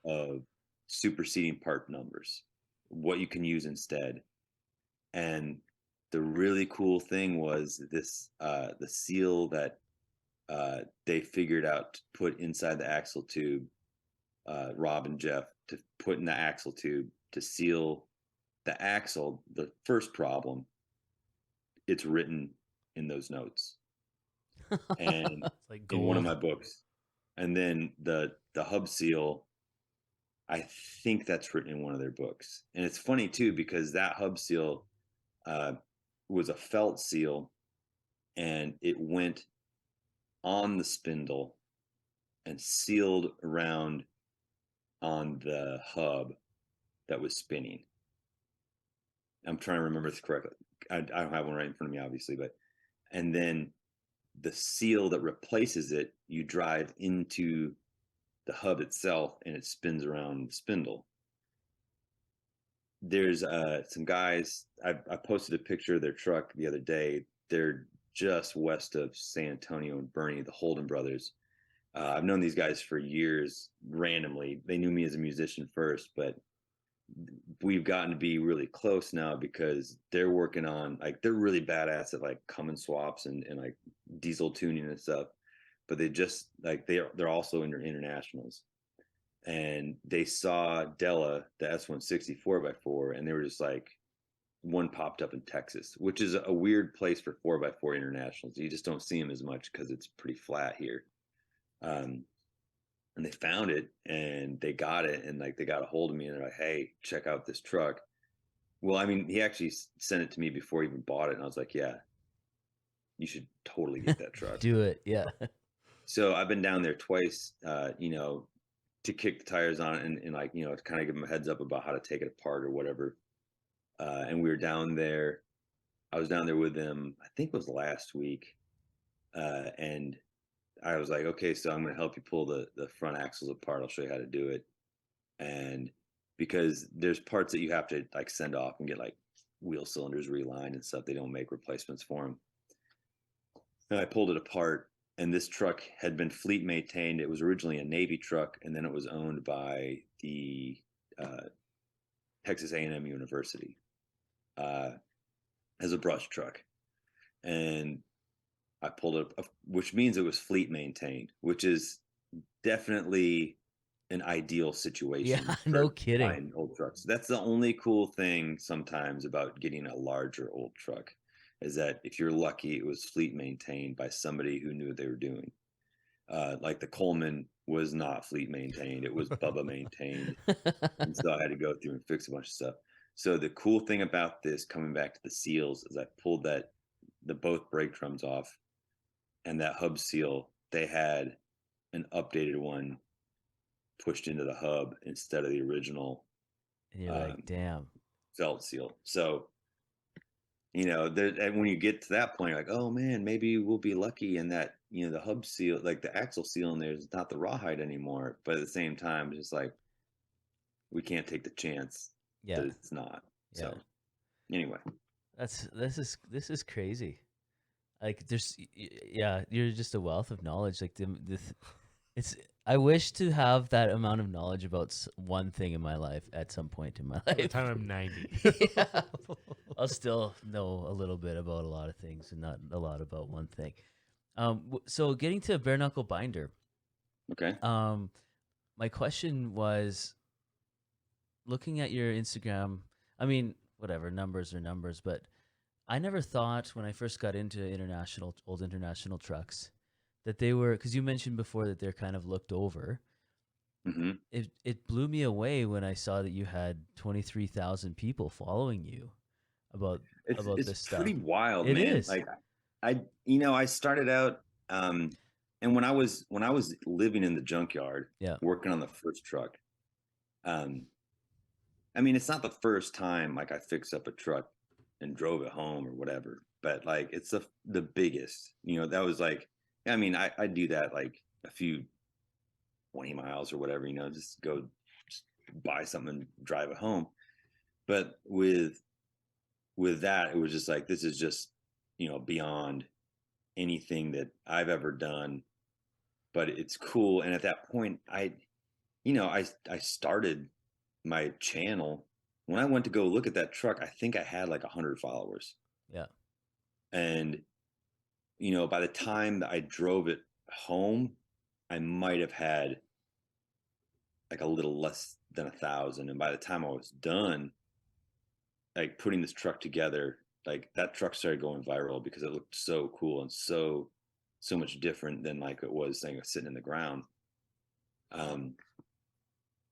of superseding part numbers, what you can use instead. And the really cool thing was this, the seal that they figured out to put inside the axle tube, Rob and Jeff, to put in the axle tube to seal the axle. The first problem, it's written in those notes and like in one of my books. And then the hub seal, I think that's written in one of their books. And it's funny too, because that hub seal was a felt seal, and it went on the spindle and sealed around on the hub that was spinning. I'm trying to remember this correctly. I don't have one right in front of me, obviously, but, and then the seal that replaces it, you drive into the hub itself and it spins around the spindle. There's some guys, I posted a picture of their truck the other day. They're just west of San Antonio and Bernie, the Holden brothers. I've known these guys for years randomly. They knew me as a musician first, but we've gotten to be really close now because they're working on, like, they're really badass at like Cummins swaps and like diesel tuning and stuff. But they just like they're also in internationals, and they saw Della, the S160 4x4, and they were just like, one popped up in Texas, which is a weird place for 4x4 internationals. You just don't see them as much because it's pretty flat here. And they found it and they got it, and like they got a hold of me and they're like, hey, check out this truck. Well, I mean, he actually sent it to me before he even bought it, and I was like, yeah, you should totally get that truck. Do it. Yeah. So I've been down there twice, to kick the tires on it and like, to kind of give them a heads up about how to take it apart or whatever. And we were down there. I was down there with them, I think it was last week. And I was like, okay, so I'm going to help you pull the front axles apart. I'll show you how to do it. And because there's parts that you have to like send off and get like wheel cylinders relined and stuff. They don't make replacements for them. And I pulled it apart, and this truck had been fleet maintained. It was originally a Navy truck, and then it was owned by the Texas A&M University as a brush truck. And I pulled it up, which means it was fleet maintained, which is definitely an ideal situation. Yeah, no kidding. Buying old trucks. That's the only cool thing sometimes about getting a larger old truck, is that if you're lucky, it was fleet maintained by somebody who knew what they were doing. Like the Coleman was not fleet maintained; it was Bubba maintained, and so I had to go through and fix a bunch of stuff. So the cool thing about this, coming back to the seals, is I pulled the both brake drums off, and that hub seal, they had an updated one pushed into the hub instead of the original. And you're like, damn. Felt seal. So, and when you get to that point, you're like, oh man, maybe we'll be lucky in that, the hub seal, like the axle seal in there is not the rawhide anymore. But at the same time, it's just like, we can't take the chance that it's not. Yeah. So anyway, this is crazy. Like you're just a wealth of knowledge. Like I wish to have that amount of knowledge about one thing in my life at some point in my life. By the time I'm 90. Yeah. I'll still know a little bit about a lot of things and not a lot about one thing. So getting to bare knuckle binder. Okay. My question was, looking at your Instagram, I mean, whatever, numbers are numbers, but I never thought when I first got into old international trucks that they were, because you mentioned before that they're kind of looked over. Mm-hmm. It blew me away when I saw that you had 23,000 people following you about this stuff. It's pretty wild, man. It is. Like I started out, and when I was living in the junkyard, working on the first truck, I mean, it's not the first time like I fixed up a truck and drove it home or whatever, but like it's the biggest. That was like, I mean, I do that like a few 20 miles or whatever, just buy something and drive it home. But with that, it was just like, this is just, beyond anything that I've ever done, but it's cool. And at that point, I started my channel. When I went to go look at that truck, I think I had like 100 followers. Yeah. And, by the time that I drove it home, I might have had like a little less than 1,000. And by the time I was done, like putting this truck together, like that truck started going viral because it looked so cool and so much different than like it was sitting in the ground.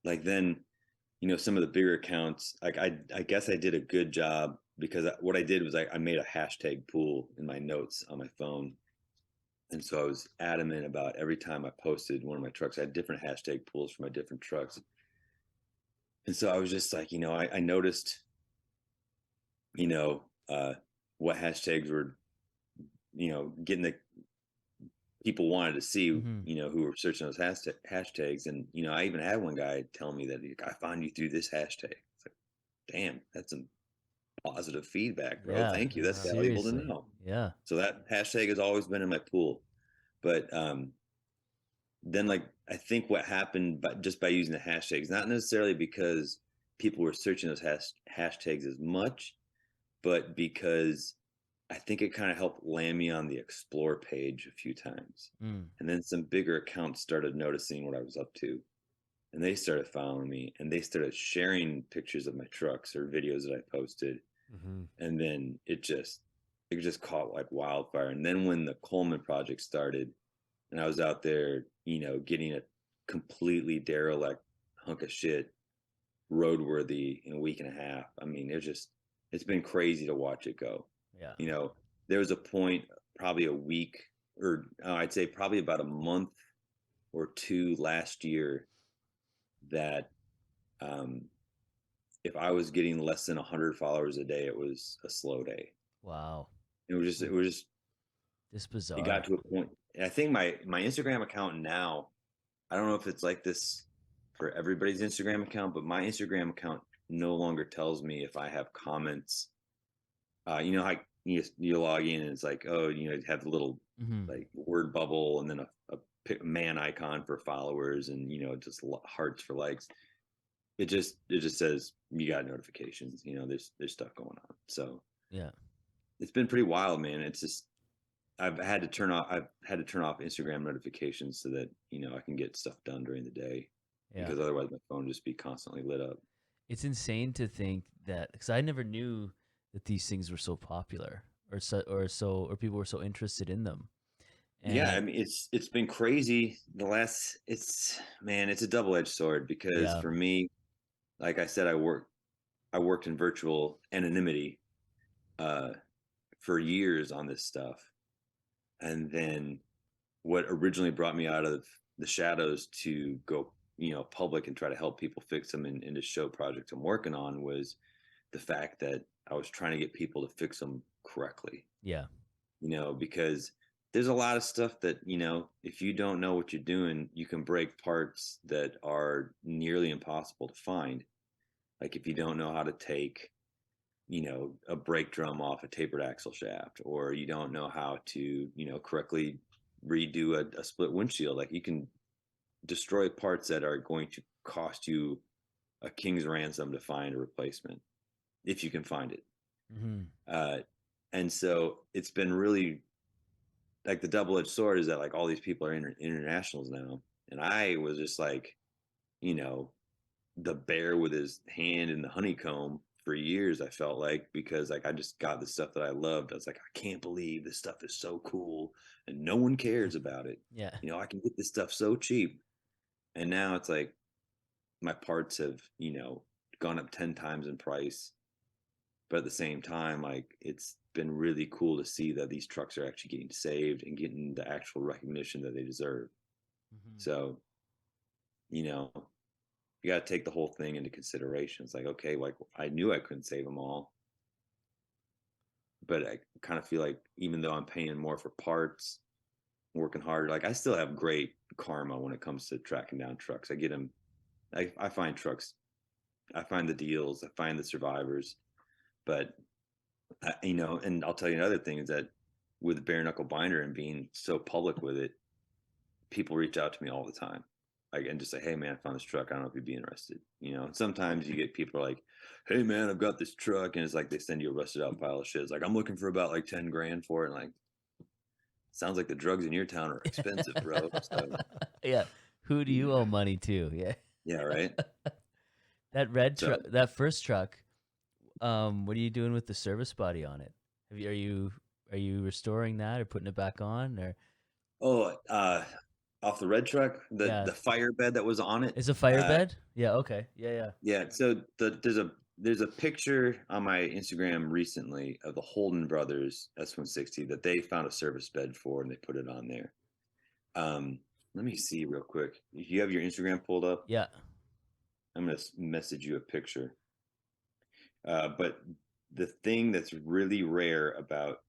Like then, some of the bigger accounts, like I guess I did a good job, because what I did was I made a hashtag pool in my notes on my phone. And so I was adamant about every time I posted one of my trucks, I had different hashtag pools for my different trucks. And so I was just like, I noticed, what hashtags were, getting the people wanted to see, who were searching those hashtags. And, I even had one guy tell me that I found you through this hashtag. It's like, damn, that's positive feedback, bro. Yeah, Thank you. That's valuable to seriously. know. Yeah. So that hashtag has always been in my pool. But then, like, I think what happened just by using the hashtags, not necessarily because people were searching those hashtags as much, but because I think it kind of helped land me on the explore page a few times. And then some bigger accounts started noticing what I was up to, and they started following me, and they started sharing pictures of my trucks or videos that I posted. And then it just caught like wildfire. And then when the Coleman project started, and I was out there, getting a completely derelict hunk of shit roadworthy in a week and a half. I mean, it's been crazy to watch it go. Yeah. There was a point, probably a week, or I'd say probably about a month or two last year, that if I was getting less than 100 followers a day, it was a slow day. Wow. It was just This bizarre. it got to a point. And I think my Instagram account now, I don't know if it's like this for everybody's Instagram account, but my Instagram account no longer tells me if I have comments. How you log in and it's like, oh, have the little like word bubble and then a man icon for followers and just hearts for likes. It just says you got notifications. There's stuff going on. So yeah, it's been pretty wild, man. It's just I've had to turn off Instagram notifications so that I can get stuff done during the day, because otherwise my phone would just be constantly lit up. It's insane to think that, because I never knew that these things were so popular or people were so interested in them. And yeah, I mean it's been crazy. It's a double-edged sword, because for me, like I said, I worked in virtual anonymity for years on this stuff. And then what originally brought me out of the shadows to go, public and try to help people fix them in this show project I'm working on was the fact that I was trying to get people to fix them correctly. Yeah. Because there's a lot of stuff that, if you don't know what you're doing, you can break parts that are nearly impossible to find. Like if you don't know how to take, a brake drum off a tapered axle shaft, or you don't know how to, correctly redo a split windshield, like you can destroy parts that are going to cost you a king's ransom to find a replacement, if you can find it. And so it's been really like the double-edged sword is that like all these people are internationals now. And I was just like, the bear with his hand in the honeycomb for years, I felt like, because like I just got the stuff that I loved. I was like, I can't believe this stuff is so cool and no one cares about it. Yeah. I can get this stuff so cheap. And now it's like my parts have, gone up 10 times in price. But at the same time, like it's been really cool to see that these trucks are actually getting saved and getting the actual recognition that they deserve. So, you got to take the whole thing into consideration. It's like, okay, like I knew I couldn't save them all, but I kind of feel like even though I'm paying more for parts, working harder, like I still have great karma when it comes to tracking down trucks. I get them. I find trucks. I find the deals. I find the survivors. But and I'll tell you another thing is that with bare knuckle binder and being so public with it, people reach out to me all the time. And just say, hey man, I found this truck. I don't know if you'd be interested. Sometimes you get people like, hey man, I've got this truck, and it's like they send you a rusted out pile of shit. It's like, I'm looking for about like 10 grand for it. And like, sounds like the drugs in your town are expensive, bro. So, yeah. Who do you owe money to? Yeah. Yeah, right. That red truck, that first truck. What are you doing with the service body on it? Are you restoring that or putting it back on, or? Off the red truck, the fire bed that was on it. It's a fire bed? Yeah, okay. Yeah. Yeah, so there's a picture on my Instagram recently of the Holden brothers S160 that they found a service bed for, and they put it on there. Let me see real quick. If you have your Instagram pulled up, yeah, I'm gonna message you a picture. But the thing that's really rare about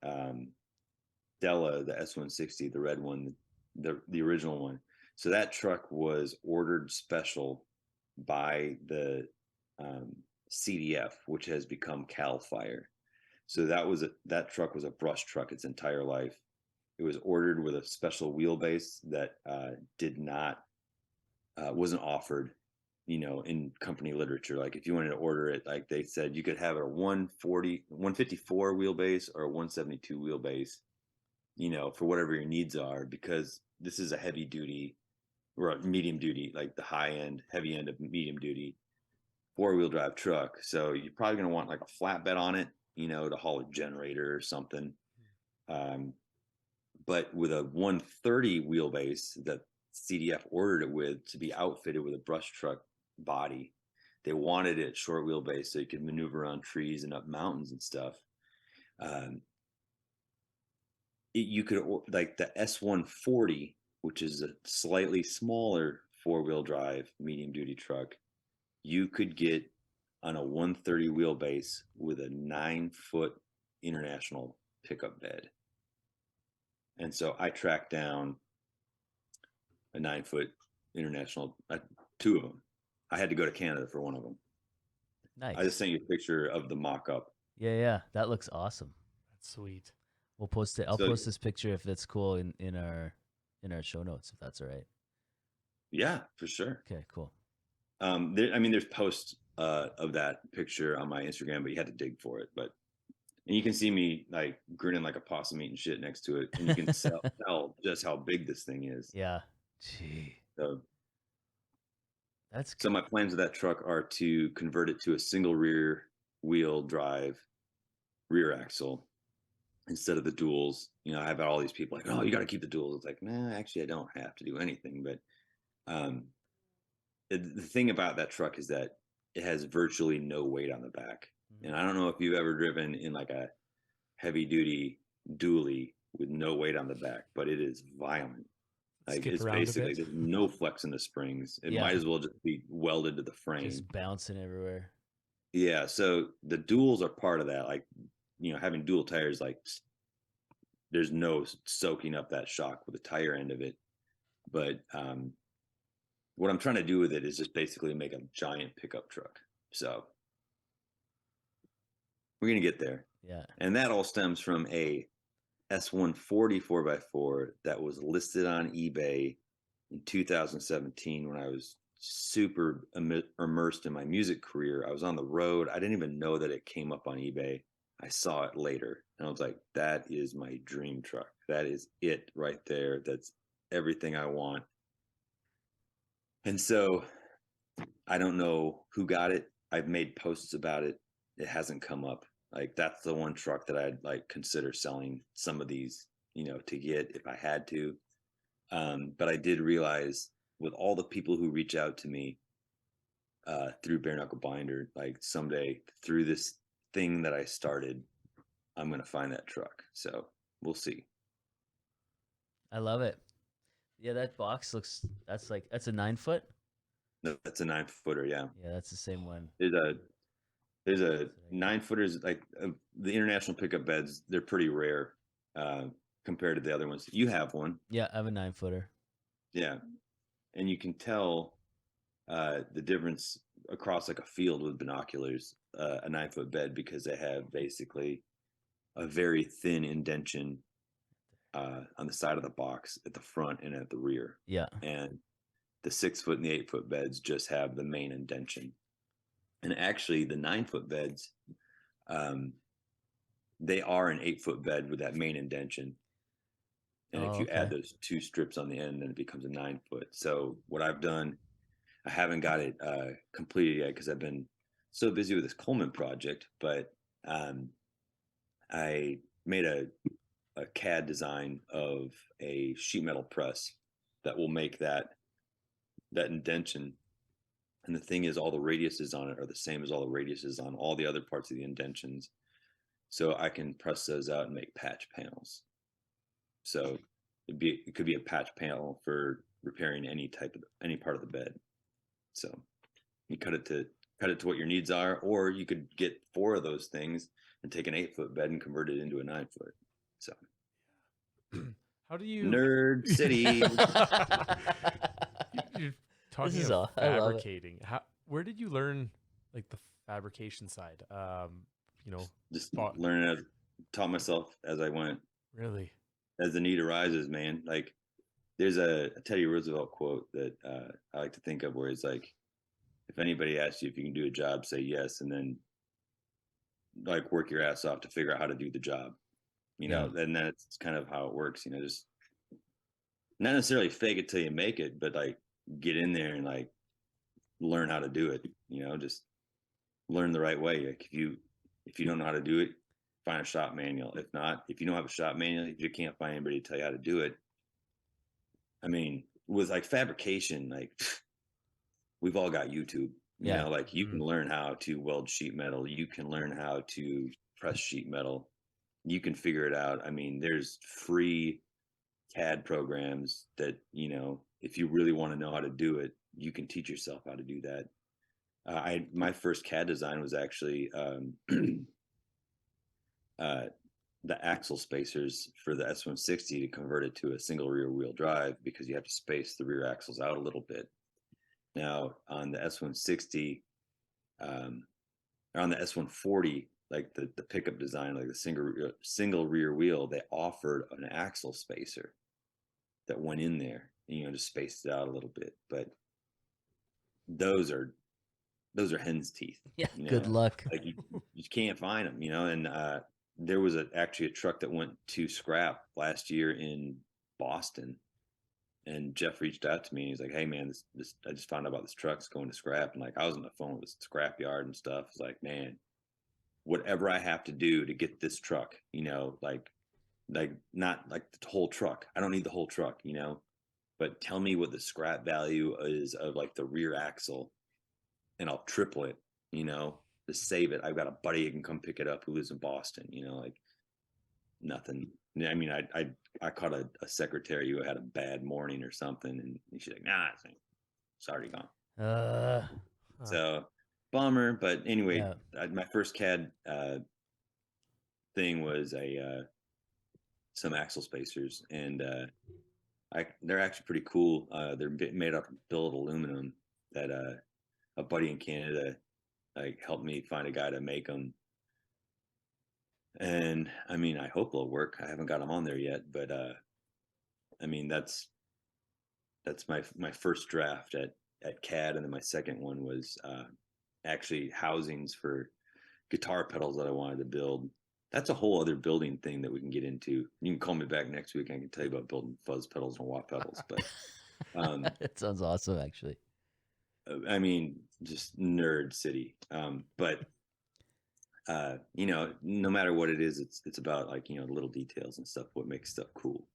Della, the S160, the red one, the original one. So that truck was ordered special by the CDF, which has become Cal Fire. So that truck was a brush truck its entire life. It was ordered with a special wheelbase that wasn't offered, in company literature. Like if you wanted to order it, like they said you could have a 154 wheelbase or a 172 wheelbase, for whatever your needs are, because this is a heavy duty or a medium duty, like the heavy end of medium duty 4-wheel drive truck. So you're probably going to want like a flatbed on it, to haul a generator or something. But with a 130 wheelbase that CDF ordered it with to be outfitted with a brush truck body, they wanted it short wheelbase so you could maneuver around trees and up mountains and stuff. You could, like the S140, which is a slightly smaller 4-wheel drive medium duty truck, you could get on a 130 wheelbase with a 9-foot international pickup bed. And so I tracked down a 9-foot international, 2 of them. I had to go to Canada for one of them. Nice. I just sent you a picture of the mock-up. Yeah, that looks awesome. That's sweet. We'll post it. I'll post this picture if it's cool in our show notes, if that's all right. Yeah, for sure. Okay, cool. There's posts of that picture on my Instagram, but you had to dig for it. And you can see me like grinning like a possum eating shit next to it, and you can tell just how big this thing is. Yeah. Gee. So that's good. So my plans with that truck are to convert it to a single rear wheel drive rear axle instead of the duals. I have all these people like, oh, you got to keep the duals. It's like, nah, actually I don't have to do anything. But the thing about that truck is that it has virtually no weight on the back. And I don't know if you've ever driven in like a heavy duty dually with no weight on the back, but it is violent. Like it's basically there's no flex in the springs. It might as well just be welded to the frame. Just bouncing everywhere. Yeah. So the duals are part of that. Like, having dual tires, like there's no soaking up that shock with the tire end of it. But what I'm trying to do with it is just basically make a giant pickup truck. So we're going to get there. Yeah. And that all stems from a S140 4x4 that was listed on eBay in 2017 when I was super immersed in my music career. I was on the road. I didn't even know that it came up on eBay. I saw it later and I was like, that is my dream truck. That is it right there. That's everything I want. And so I don't know who got it. I've made posts about it. It hasn't come up. Like that's the one truck that I'd like consider selling some of these, to get if I had to. But I did realize with all the people who reach out to me through Bare Knuckle Binder, like someday through this thing that I started, I'm going to find that truck. So we'll see. I love it. Yeah, that box that's a 9-foot? No, that's a 9-footer. Yeah. Yeah, that's the same one. There's a 9-footers, like the international pickup beds. They're pretty rare compared to the other ones. You have one. Yeah, I have a 9-footer. Yeah. And you can tell the difference across like a field with binoculars, a 9-foot bed, because they have basically a very thin indention on the side of the box at the front and at the rear. Yeah. And the 6-foot and the 8-foot beds just have the main indention. And actually the 9-foot beds, they are an 8-foot bed with that main indention. And if you add those 2 strips on the end, then it becomes a 9-foot. So what I've done, I haven't got it completed yet because I've been so busy with this Coleman project, but I made a CAD design of a sheet metal press that will make that indention. And the thing is, all the radiuses on it are the same as all the radiuses on all the other parts of the indentions. So I can press those out and make patch panels. So it could be a patch panel for repairing any part of the bed. So you cut it to what your needs are, or you could get 4 of those things and take an 8-foot bed and convert it into a 9-foot. So how do you Nerd City? You're talking about fabricating. Where did you learn like the fabrication side? Just learning, taught myself as I went. Really? As the need arises, man. Like there's a Teddy Roosevelt quote that I like to think of where it's like, if anybody asks you if you can do a job, say yes, and then like work your ass off to figure out how to do the job. And that's kind of how it works. Just not necessarily fake it till you make it, but like get in there and like learn how to do it. Just learn the right way. Like if you don't know how to do it, find a shop manual. If not, if you don't have a shop manual, if you can't find anybody to tell you how to do it. I mean, with like fabrication, like we've all got YouTube. Like you can learn how to weld sheet metal. You can learn how to press sheet metal. You can figure it out. I mean, there's free CAD programs that, if you really want to know how to do it, you can teach yourself how to do that. My first CAD design was actually the axle spacers for the S160 to convert it to a single rear wheel drive, because you have to space the rear axles out a little bit. Now on the S160, or on the S140, like the pickup design, like the single rear wheel, they offered an axle spacer that went in there, just spaced it out a little bit. But those are hen's teeth. Yeah. Good luck. Like you can't find them, and there was actually a truck that went to scrap last year in Boston, and Jeff reached out to me and he's like, "Hey man, this I just found out about this truck's going to scrap." And like I was on the phone with the scrap yard and stuff. It's like, man, whatever I have to do to get this truck, like not like the whole truck. I don't need the whole truck, but tell me what the scrap value is of like the rear axle, and I'll triple it, to save it. I've got a buddy who can come pick it up who lives in Boston, like nothing. I mean, I caught a secretary who had a bad morning or something, and she's like, "Nah, it's already gone." So bummer. But anyway, my first CAD thing was some axle spacers, and they're actually pretty cool. They're made out of billet aluminum that a buddy in Canada like helped me find a guy to make them. And I mean, I hope they'll work. I haven't got them on there yet, but I mean, that's my first draft at CAD, and then my second one was actually housings for guitar pedals that I wanted to build. That's a whole other building thing that we can get into. You can call me back next week. I can tell you about building fuzz pedals and wah pedals. But it sounds awesome, actually. I mean, just nerd city. But no matter what it is, it's about like, the little details and stuff, what makes stuff cool.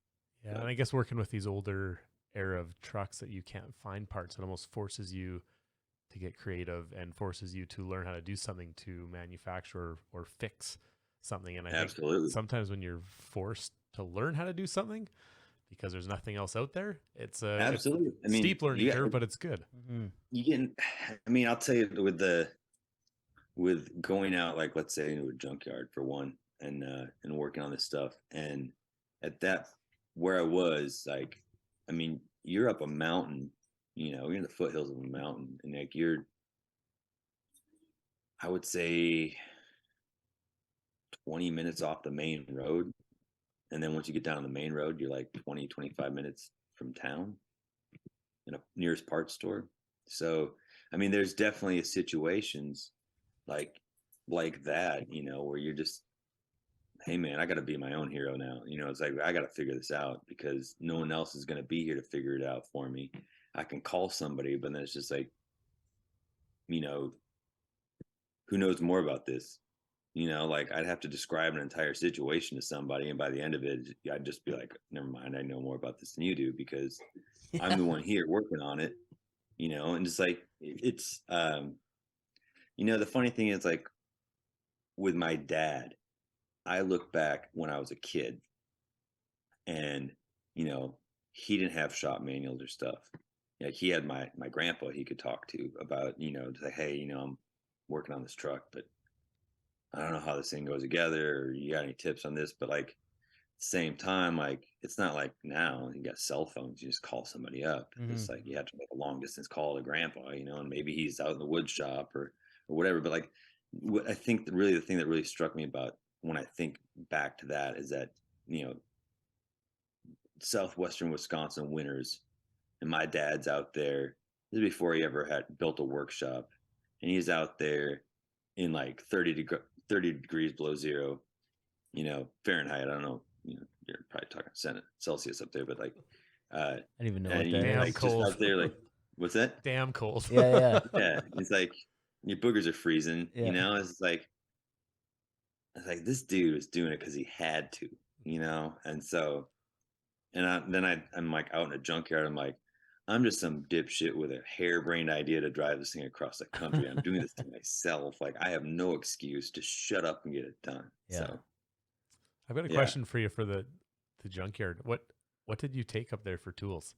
Yeah. And I guess working with these older era of trucks that you can't find parts, it almost forces you to get creative and forces you to learn how to do something to manufacture or fix something. And I think sometimes when you're forced to learn how to do something because there's nothing else out there, it's a steep learning curve, but it's good. Mm-hmm. I'll tell you, with going out, like let's say into a junkyard for one, and working on this stuff, and at that where I was, like, you're up a mountain, you're in the foothills of a mountain, and like I would say 20 minutes off the main road, and then once you get down on the main road, you're like 20-25 minutes from town in a nearest parts store. So there's definitely situations like that, where you're just, hey man, I got to be my own hero now. It's like, I got to figure this out because no one else is going to be here to figure it out for me. I can call somebody, but then it's just like, who knows more about this? Like I'd have to describe an entire situation to somebody, and by the end of it, I'd just be like, never mind, I know more about this than you do because I'm the one here working on it, and just like, it's, the funny thing is, like, with my dad, I look back when I was a kid and, he didn't have shop manuals or stuff. Like he had my grandpa he could talk to about, to say, hey, I'm working on this truck, but I don't know how this thing goes together, or you got any tips on this? But like at the same time, like it's not like now you got cell phones, you just call somebody up. Mm-hmm. It's like you have to make a long distance call to grandpa, and maybe he's out in the wood shop or or whatever. But like, what I think really the thing that really struck me about when I think back to that is that, you know, southwestern Wisconsin winters, and my dad's out there. This is before he ever had built a workshop, and he's out there in like 30 degrees below zero, you know, Fahrenheit. I don't know, you know, you're probably talking Celsius up there, but like, I don't even know and what he, that Damn is. like cold. just out there, like, what's that? Damn cold. Yeah. Yeah, it's like your boogers are freezing. Yeah. You know, it's like this dude was doing it because he had to, you know, and so, and I'm like out in a junkyard. I'm like, I'm just some dipshit with a harebrained idea to drive this thing across the country. I'm doing this to myself. Like, I have no excuse to shut up and get it done. Yeah. So I've got a Yeah. question for you for the junkyard. What did you take up there for tools?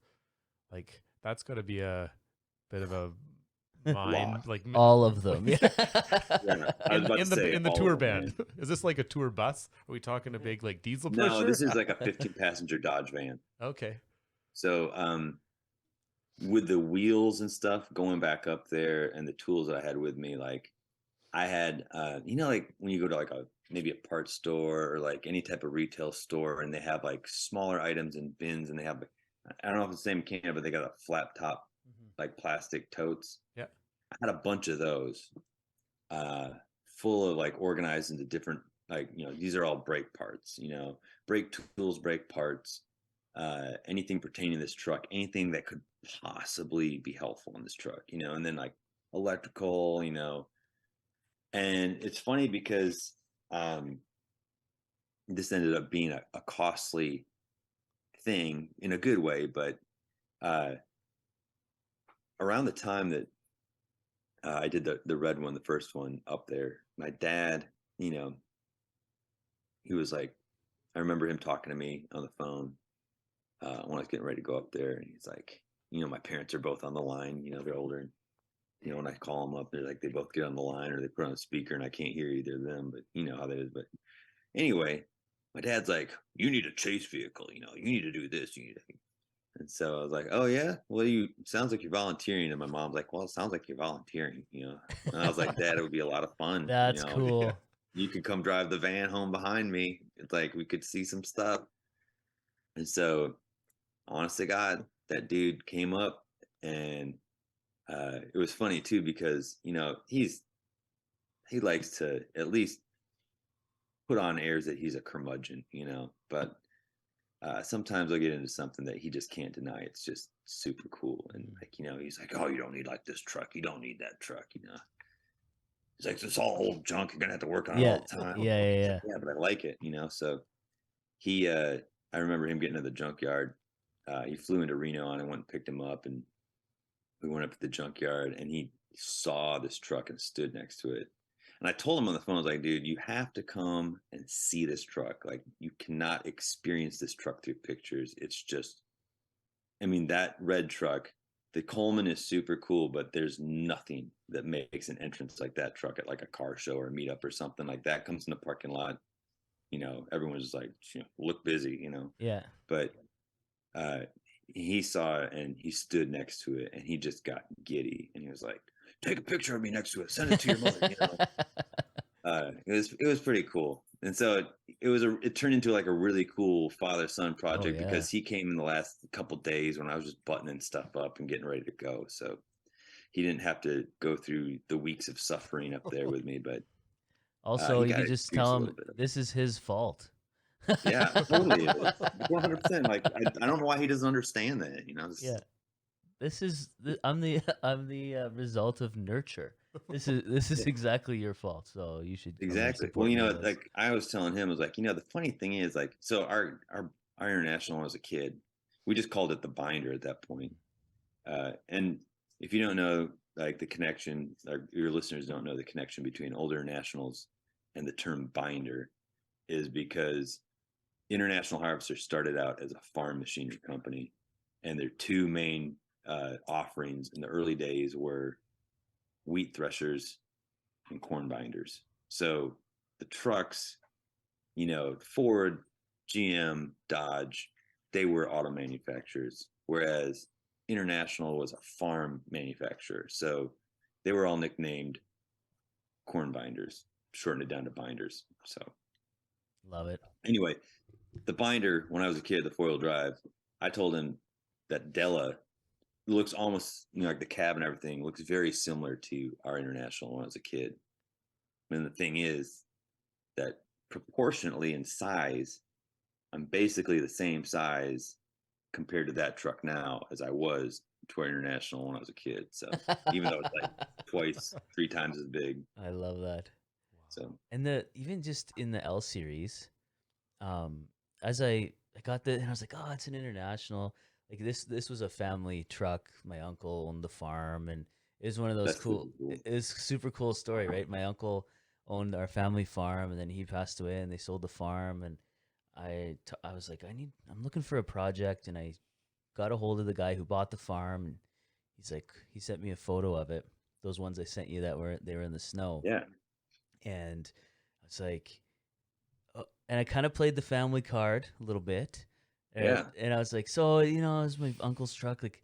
Like, that's got to be a bit of a mind, Lot. like All of them. Yeah. yeah, I was about to say in the all tour of them, band. man. Is this like a tour bus? Are we talking a big like diesel pusher? No, this is like a 15-passenger Dodge van. Okay. So with the wheels and stuff going back up there and the tools that I had with me, like I had you know, like when you go to like maybe a parts store or like any type of retail store, and they have like smaller items in bins, and they have, I don't know if it's the same can, but they got a flat top like plastic totes. Yeah. I had a bunch of those full of like organized into different, like, you know, these are all brake parts, you know, brake tools, brake parts, anything pertaining to this truck, anything that could possibly be helpful in this truck, you know, and then like electrical, you know. And it's funny because this ended up being a costly thing in a good way, but around the time that I did the red one, the first one up there, my dad, you know, he was like, I remember him talking to me on the phone when I was getting ready to go up there, and he's like, you know, my parents are both on the line, you know, they're older, and you know, when I call them up, they're like, they both get on the line or they put on a speaker, and I can't hear either of them, but you know how that is. But anyway, my dad's like, you need a chase vehicle, you know, you need to do this, you need to. And so I was like, oh yeah, well, sounds like you're volunteering. And my mom's like, well, it sounds like you're volunteering, you know. And I was like, Dad, it would be a lot of fun. That's you know, cool. You could come drive the van home behind me. It's like we could see some stuff. And so, honest to God, that dude came up, and it was funny too because, you know, he likes to at least put on airs that he's a curmudgeon, you know, but sometimes I'll get into something that he just can't deny. It's just super cool. And like, you know, he's like, oh, you don't need like this truck. You don't need that truck, you know. He's like, it's all old junk. You're going to have to work on it all the time. Yeah. Yeah, but I like it, you know. So he, I remember him getting to the junkyard. He flew into Reno, and I went and picked him up, and we went up to the junkyard, and he saw this truck and stood next to it. And I told him on the phone, I was like, dude, you have to come and see this truck. Like, you cannot experience this truck through pictures. It's just, I mean, that red truck, the Coleman is super cool, but there's nothing that makes an entrance like that truck at like a car show or a meetup or something like that. Comes in the parking lot, you know, everyone's just like, you know, look busy, you know. Yeah. But he saw it, and he stood next to it, and he just got giddy, and he was like, take a picture of me next to it, send it to your mother, you know. It was pretty cool. And so it turned into like a really cool father-son project because he came in the last couple days when I was just buttoning stuff up and getting ready to go. So he didn't have to go through the weeks of suffering up there with me. But also, you could just tell him this is his fault. Yeah, totally. 100%. Like, I don't know why he doesn't understand that, you know. Yeah. This is I'm the result of nurture. This is exactly your fault. So you should exactly. Well, you know, like I was telling him, I was like, you know, the funny thing is, like, so our international one as a kid, we just called it the binder at that point. And if you don't know, like, the connection, your listeners don't know the connection between Old Internationals and the term binder, is because International Harvester started out as a farm machinery company, and their two main offerings in the early days were wheat threshers and corn binders. So the trucks, you know, Ford, GM, Dodge, they were auto manufacturers, whereas International was a farm manufacturer. So they were all nicknamed corn binders, shortened it down to binders. So Love it. anyway, the binder, when I was a kid, the 4-wheel drive, I told him that Della looks almost, like the cab and everything looks very similar to our International when I was a kid. And the thing is that proportionately in size, I'm basically the same size compared to that truck now as I was to our International when I was a kid. So even though it's like twice, 3 times as big. I love that. So And even just in the L series, as I got and I was like, oh, it's an International. Like this was a family truck. My uncle owned the farm, and it was one of those that's cool. cool. It was a super cool story, right? My uncle owned our family farm, and then he passed away, and they sold the farm. And I was like, I'm looking for a project, and I got a hold of the guy who bought the farm, and he sent me a photo of it. Those ones I sent you they were in the snow. Yeah. And I was like, and I kind of played the family card a little bit. Yeah. And I was like, so, it's my uncle's truck. Like,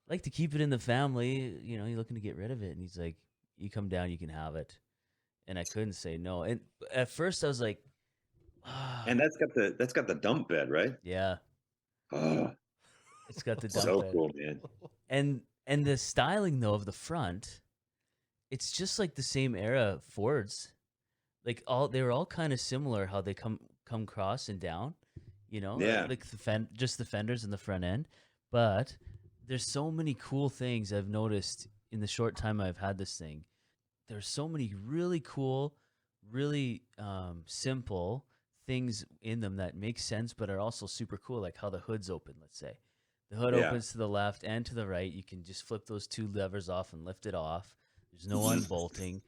I like to keep it in the family. You looking to get rid of it? And he's like, you come down, you can have it. And I couldn't say no. And at first I was like, and that's got the dump bed, right? yeah, Oh, it's got the dump so bed. cool, man. And the styling though of the front, it's just like the same era Fords. Like they were all kind of similar how they come across and down, Yeah. like just the fenders and the front end. But there's so many cool things I've noticed in the short time I've had this thing. There's so many really cool, really simple things in them that make sense, but are also super cool. Like how the hood's open. Let's say the hood opens to the left and to the right. You can just flip those 2 levers off and lift it off. There's no unbolting.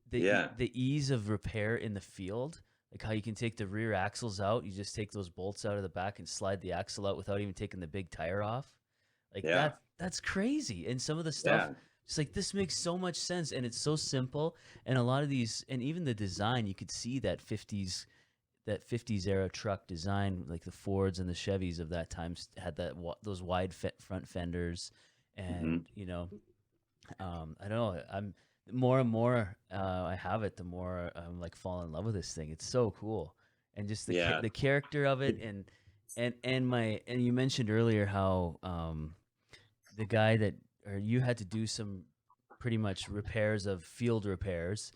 The ease of repair in the field, like how you can take the rear axles out. You just take those bolts out of the back and slide the axle out without even taking the big tire off. Like that's crazy. And some of the stuff, it's like, this makes so much sense, and it's so simple. And a lot of these, and even the design, you could see that 50s era truck design, like the Fords and the Chevys of that time had those wide front fenders. And I don't know, I'm more and more I have it, the more I'm like fall in love with this thing. It's so cool. And just the character of it. And you mentioned earlier how the guy you had to do some pretty much repairs of field repairs.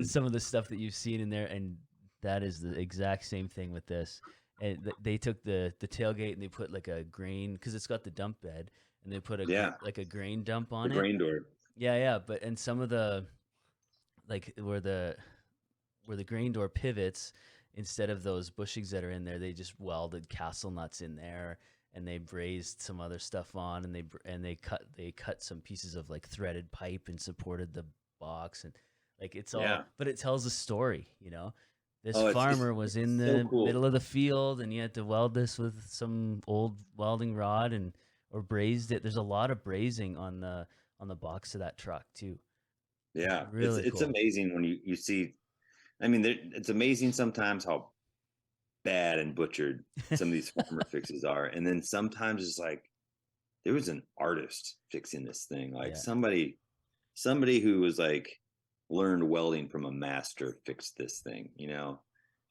Some of the stuff that you've seen in there, and that is the exact same thing with this. And they took the tailgate and they put like a grain, because it's got the dump bed, and they put like a grain dump on the it. grain door. Yeah, but and some of the, like where the grain door pivots, instead of those bushings that are in there, they just welded castle nuts in there, and they brazed some other stuff on, and they cut some pieces of like threaded pipe and supported the box, and like it's all, but it tells a story, This farmer was in the middle of the field, and he had to weld this with some old welding rod or brazed it. There's a lot of brazing on the box of that truck too. Yeah, really it's cool. amazing when you see. I mean, it's amazing sometimes how bad and butchered some of these farmer fixes are, and then sometimes it's like there was an artist fixing this thing, like somebody who was like learned welding from a master fixed this thing,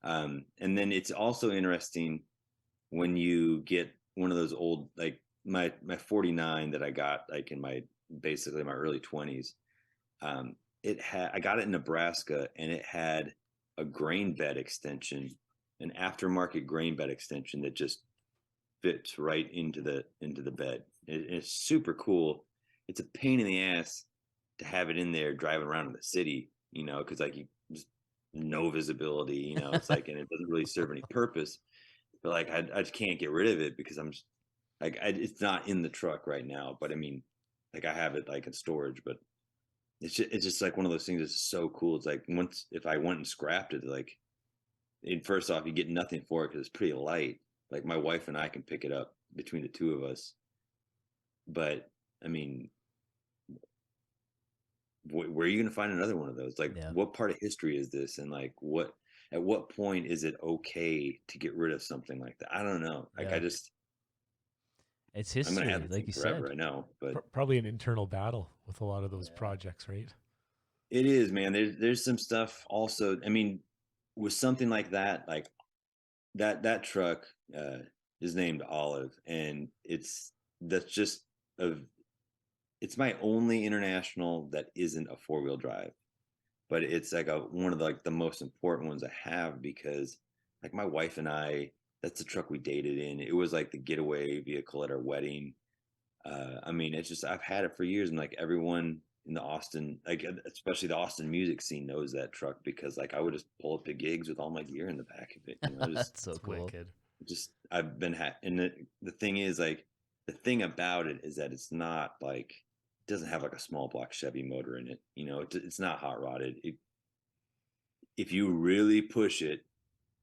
and then it's also interesting when you get one of those old, like my 49 that I got like in basically my early 20s. I got it in Nebraska, and it had a grain bed extension, an aftermarket grain bed extension that just fits right into the bed. It's super cool. It's a pain in the ass to have it in there driving around in the city, because like you just no visibility, it's like, and it doesn't really serve any purpose. But like I just can't get rid of it because I'm just like it's not in the truck right now. But I mean, like I have it like in storage, but it's just like one of those things that's so cool. It's like if I went and scrapped it, like, first off, you get nothing for it because it's pretty light. Like my wife and I can pick it up between the two of us. But I mean, where are you going to find another one of those? Like, what part of history is this? And like, at what point is it okay to get rid of something like that? I don't know. Like, it's history. I'm going to have it like you forever, said. I know, but probably an internal battle with a lot of those projects, right? It is, man. There's some stuff also. I mean, with something like that, like that truck is named Olive, and that's just a it's my only international that isn't a 4-wheel drive, but it's like one of the most important ones I have because like my wife and I, that's the truck we dated in. It was like the getaway vehicle at our wedding. I mean, it's just I've had it for years, and like everyone in the Austin, like especially the Austin music scene, knows that truck because like I would just pull up to gigs with all my gear in the back of it. You know, That's so It's cool. wicked. just I've been and the thing is like the thing about it is that it's not like it doesn't have like a small block Chevy motor in it. You know, it's not hot rodded. If you really push it,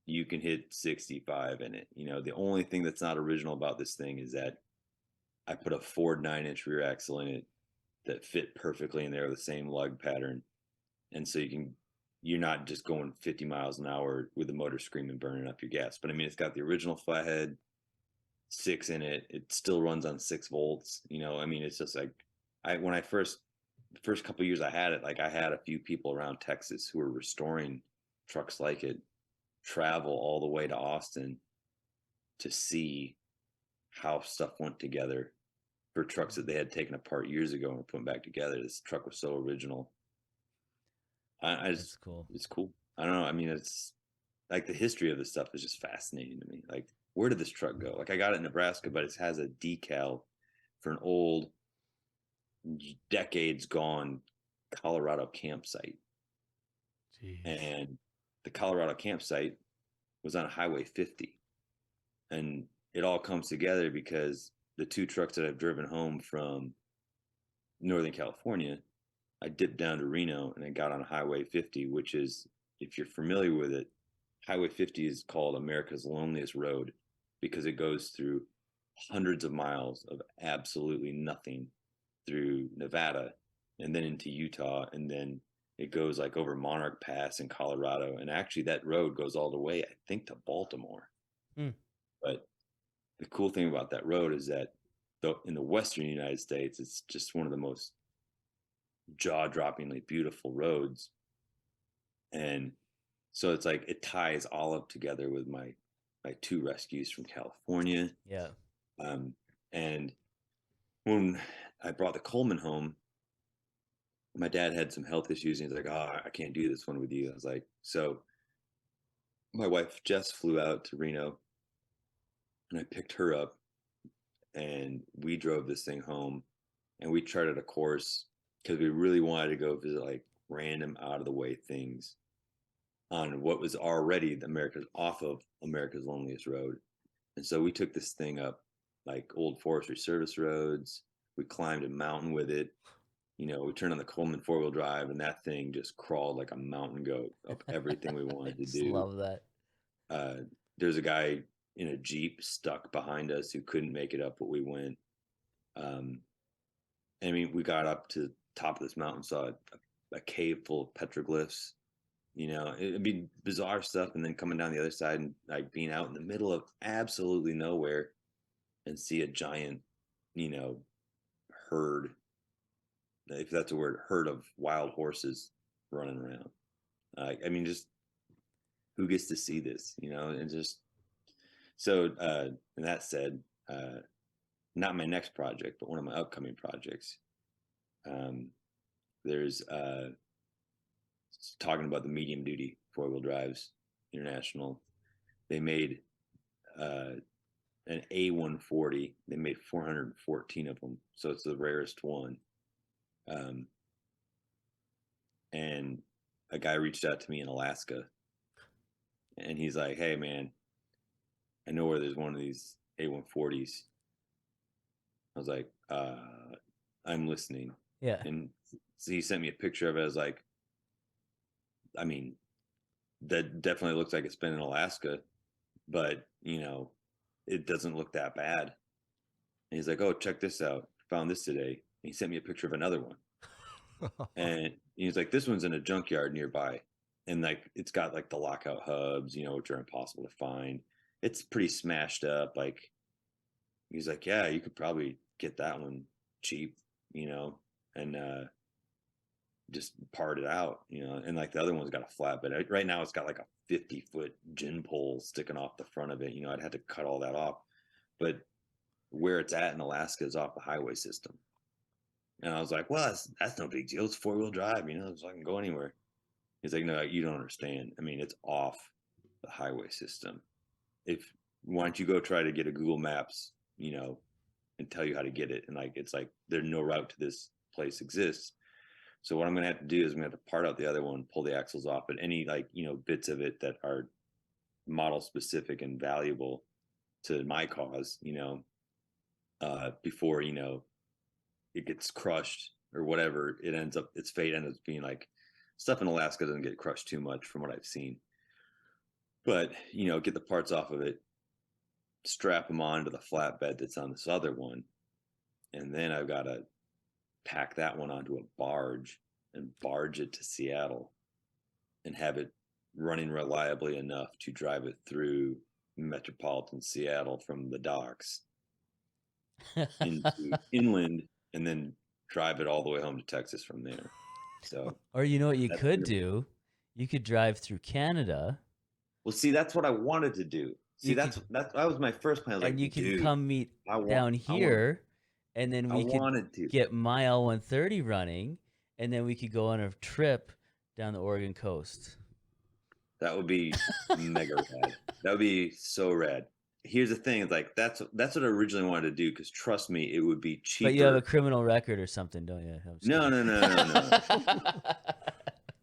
you can hit 65 in it. You know, the only thing that's not original about this thing is that I put a Ford 9-inch rear axle in it that fit perfectly in there with the same lug pattern, and so you're not just going 50 miles an hour with the motor screaming, burning up your gas. But I mean, it's got the original flathead 6 in it. It still runs on 6 volts. You know, I mean, it's just like when I the first couple of years I had it, like I had a few people around Texas who were restoring trucks like it travel all the way to Austin to see how stuff went together for trucks that they had taken apart years ago and were putting back together. This truck was so original. I That's just, cool. it's cool. I don't know. I mean, it's like the history of this stuff is just fascinating to me. Like, where did this truck go? Like, I got it in Nebraska, but it has a decal for an old, decades gone Colorado campsite. Jeez. And the Colorado campsite was on Highway 50. And it all comes together because the 2 trucks that I've driven home from Northern California, I dipped down to Reno and I got on Highway 50, which is, if you're familiar with it, Highway 50 is called America's loneliest road because it goes through hundreds of miles of absolutely nothing through Nevada and then into Utah, and then it goes like over Monarch Pass in Colorado, and actually that road goes all the way, I think, to Baltimore. But the cool thing about that road is that in the western United States, it's just one of the most jaw-droppingly beautiful roads. And so it's like it ties all up together with my 2 rescues from California. Yeah. And when I brought the Coleman home, my dad had some health issues, and he's like, "Oh, I can't do this one with you." I was like, so my wife Jess flew out to Reno, and I picked her up, and we drove this thing home, and we charted a course because we really wanted to go visit like random out of the way things on what was already off of America's loneliest road. And so we took this thing up like old Forestry Service roads. We climbed a mountain with it. You know, we turned on the Coleman 4-wheel drive, and that thing just crawled like a mountain goat up everything we I wanted to just do. love that. There's a guy in a Jeep stuck behind us who couldn't make it up what we went. I mean, we got up to the top of this mountain, saw a cave full of petroglyphs. You know, it'd be bizarre stuff, and then coming down the other side and like being out in the middle of absolutely nowhere and see a giant, you know, herd, if that's a word, herd of wild horses running around. I mean, just who gets to see this, you know? And just so, and that said, not my next project, but one of my upcoming projects. There's talking about the medium duty 4-wheel drives international. They made an A140. They made 414 of them, so it's the rarest one. And a guy reached out to me in Alaska, and he's like, "Hey, man, I know where there's one of these A140s." I was like, "I'm listening." Yeah. And so he sent me a picture of it. I was like, I mean, that definitely looks like it's been in Alaska, but you know, it doesn't look that bad. And he's like, "Oh, check this out. Found this today." And he sent me a picture of another one. And he's like, "This one's in a junkyard nearby." And like, it's got like the lockout hubs, you know, which are impossible to find. It's pretty smashed up. Like, he's like, "Yeah, you could probably get that one cheap, you know." And just part it out, and like the other one's got a flatbed. Right now it's got like a 50-foot gin pole sticking off the front of it. I'd had to cut all that off, but where it's at in Alaska is off the highway system. And I was like, well, that's no big deal. It's 4-wheel drive, so I can go anywhere. He's like, no, you don't understand. I mean, it's off the highway system. Why don't you go try to get a Google Maps, and tell you how to get it. And like, it's like, there's no route to this place exists. So what I'm going to have to do is I'm going to have to part out the other one, pull the axles off, but any like, bits of it that are model specific and valuable to my cause, before, it gets crushed or whatever, its fate ends up being like, stuff in Alaska doesn't get crushed too much from what I've seen. But, get the parts off of it, strap them onto the flatbed that's on this other one. And then I've got to pack that one onto a barge and barge it to Seattle and have it running reliably enough to drive it through metropolitan Seattle from the docks into inland, and then drive it all the way home to Texas from there. So, or what you could do? You could drive through Canada. Well, see, that's what I wanted to do. See, that was my first plan. I was and like, you can come meet down here, and then we could get my L130 running, and then we could go on a trip down the Oregon coast. That would be mega rad. That would be so rad. Here's the thing: it's like that's what I originally wanted to do. Because trust me, it would be cheaper. But you have a criminal record or something, don't you? No.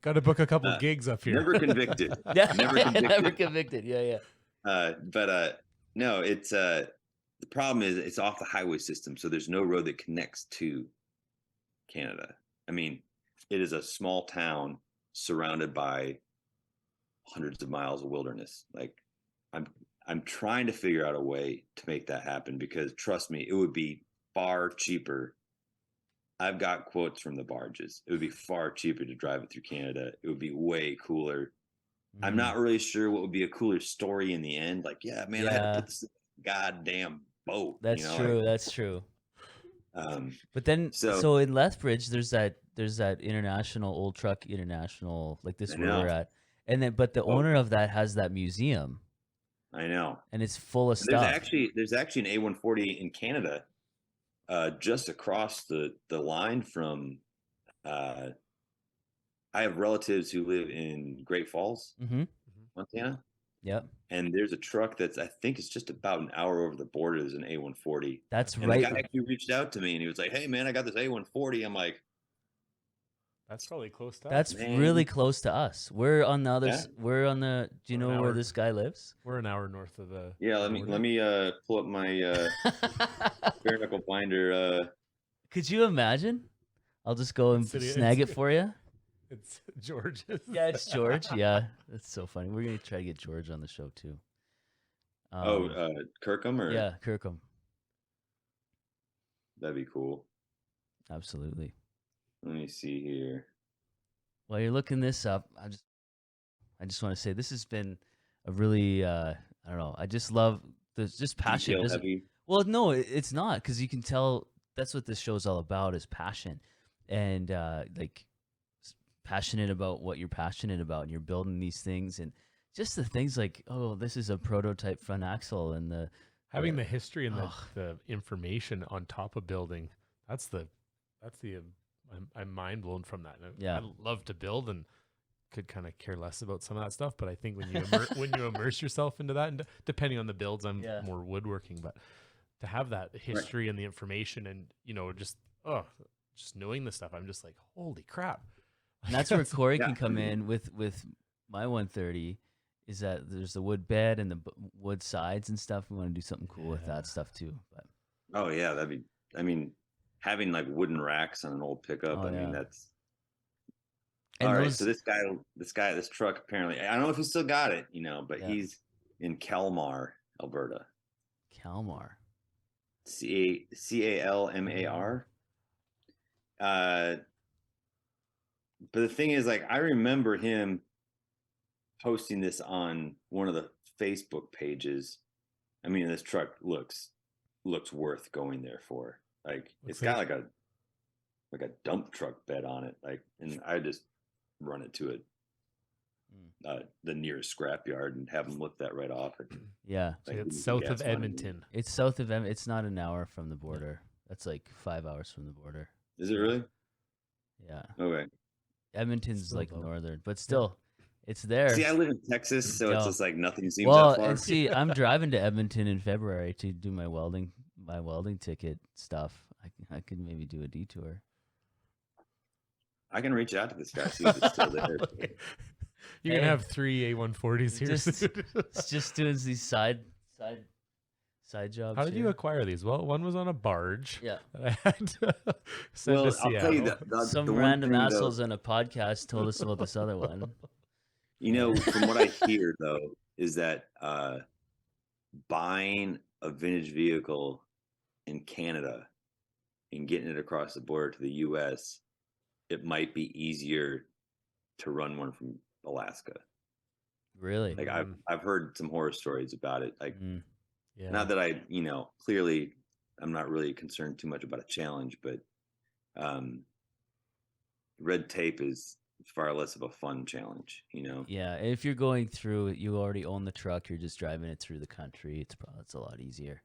Got to book a couple gigs up here. Never convicted. Never convicted. Yeah. But no, it's the problem is it's off the highway system, so there's no road that connects to Canada. I mean, it is a small town surrounded by hundreds of miles of wilderness. Like, I'm trying to figure out a way to make that happen, because trust me, it would be far cheaper. I've got quotes from the barges. It would be far cheaper to drive it through Canada. It would be way cooler. I'm not really sure what would be a cooler story in the end. Like, I had to put this goddamn boat. That's true. That's true. But then, so in Lethbridge, there's that international old truck international, like this where we're at, and then but the owner of that has that museum. I know, and it's full of stuff. There's actually an A140 in Canada, just across the line from. I have relatives who live in Great Falls, Montana. Yep. And there's a truck that's, I think it's just about an hour over the border. There's an A140. That's and right. The guy actually reached out to me and he was like, "Hey man, I got this A140." I'm like, that's probably close to us. That's really close to us. We're on the other. We're on the. Do you know where this guy lives? We're an hour north of the. Yeah. Let me pull up my bare knuckle binder. Could you imagine? I'll just go and snag it for you. It's George. Yeah, it's George. Yeah, that's so funny. We're gonna try to get George on the show too. Kirkham or yeah, Kirkham. That'd be cool. Absolutely. Let me see here. While you're looking this up, I just want to say this has been a really I don't know. I just love there's just passion. Well, no, it's not, because you can tell that's what this show's all about, is passion, and like passionate about what you're passionate about, and you're building these things, and just the things like, oh, this is a prototype front axle, and the having the history and the information on top of building. I'm mind blown from that. I love to build and could kind of care less about some of that stuff, but I think when you immerse yourself into that, and depending on the builds, I'm more woodworking, but to have that history and the information, and just knowing the stuff, I'm just like, holy crap. And that's where Corey can come in with my 130, is that there's the wood bed and the wood sides and stuff. We want to do something cool with that stuff too. But oh yeah, having like wooden racks on an old pickup. That's and all right. So this truck, apparently, I don't know if he still got it, but he's in Calmar, Alberta. Calmar. Calmar. But the thing is, like, I remember him posting this on one of the Facebook pages. I mean, this truck looks worth going there for. Like, it's got like a like a dump truck bed on it, like, and I just run it to the nearest scrapyard and have them lift that right off. Yeah. So Like, it's south of gas money. Edmonton. It's south of It's not an hour from the border. That's like 5 hours from the border. Is it really? Yeah. Okay. Edmonton's Still like about- northern, but still, it's there. See, I live in Texas, so it's No. just like nothing seems Well, that far. and see, I'm driving to Edmonton in February to do my welding ticket stuff. I could maybe do a detour. I can reach out to this guy, see if it's still there. You're gonna Hey. have 3 A140s here. Just- soon. It's just doing these side jobs. How did you here. acquire these? Well, one was on a barge. Yeah. That I had to send Well, to I'll Seattle. tell you that Some the one random thing, though, assholes on a podcast told us about this other one. you know, from what I hear though, is that buying a vintage vehicle in Canada and getting it across the border to the U.S., it might be easier to run one from Alaska. Really? Like I've heard some horror stories about it. Like, Mm. Yeah. not that I, clearly I'm not really concerned too much about a challenge, but red tape is far less of a fun challenge, Yeah, if you're going through, you already own the truck. You're just driving it through the country. It's a lot easier.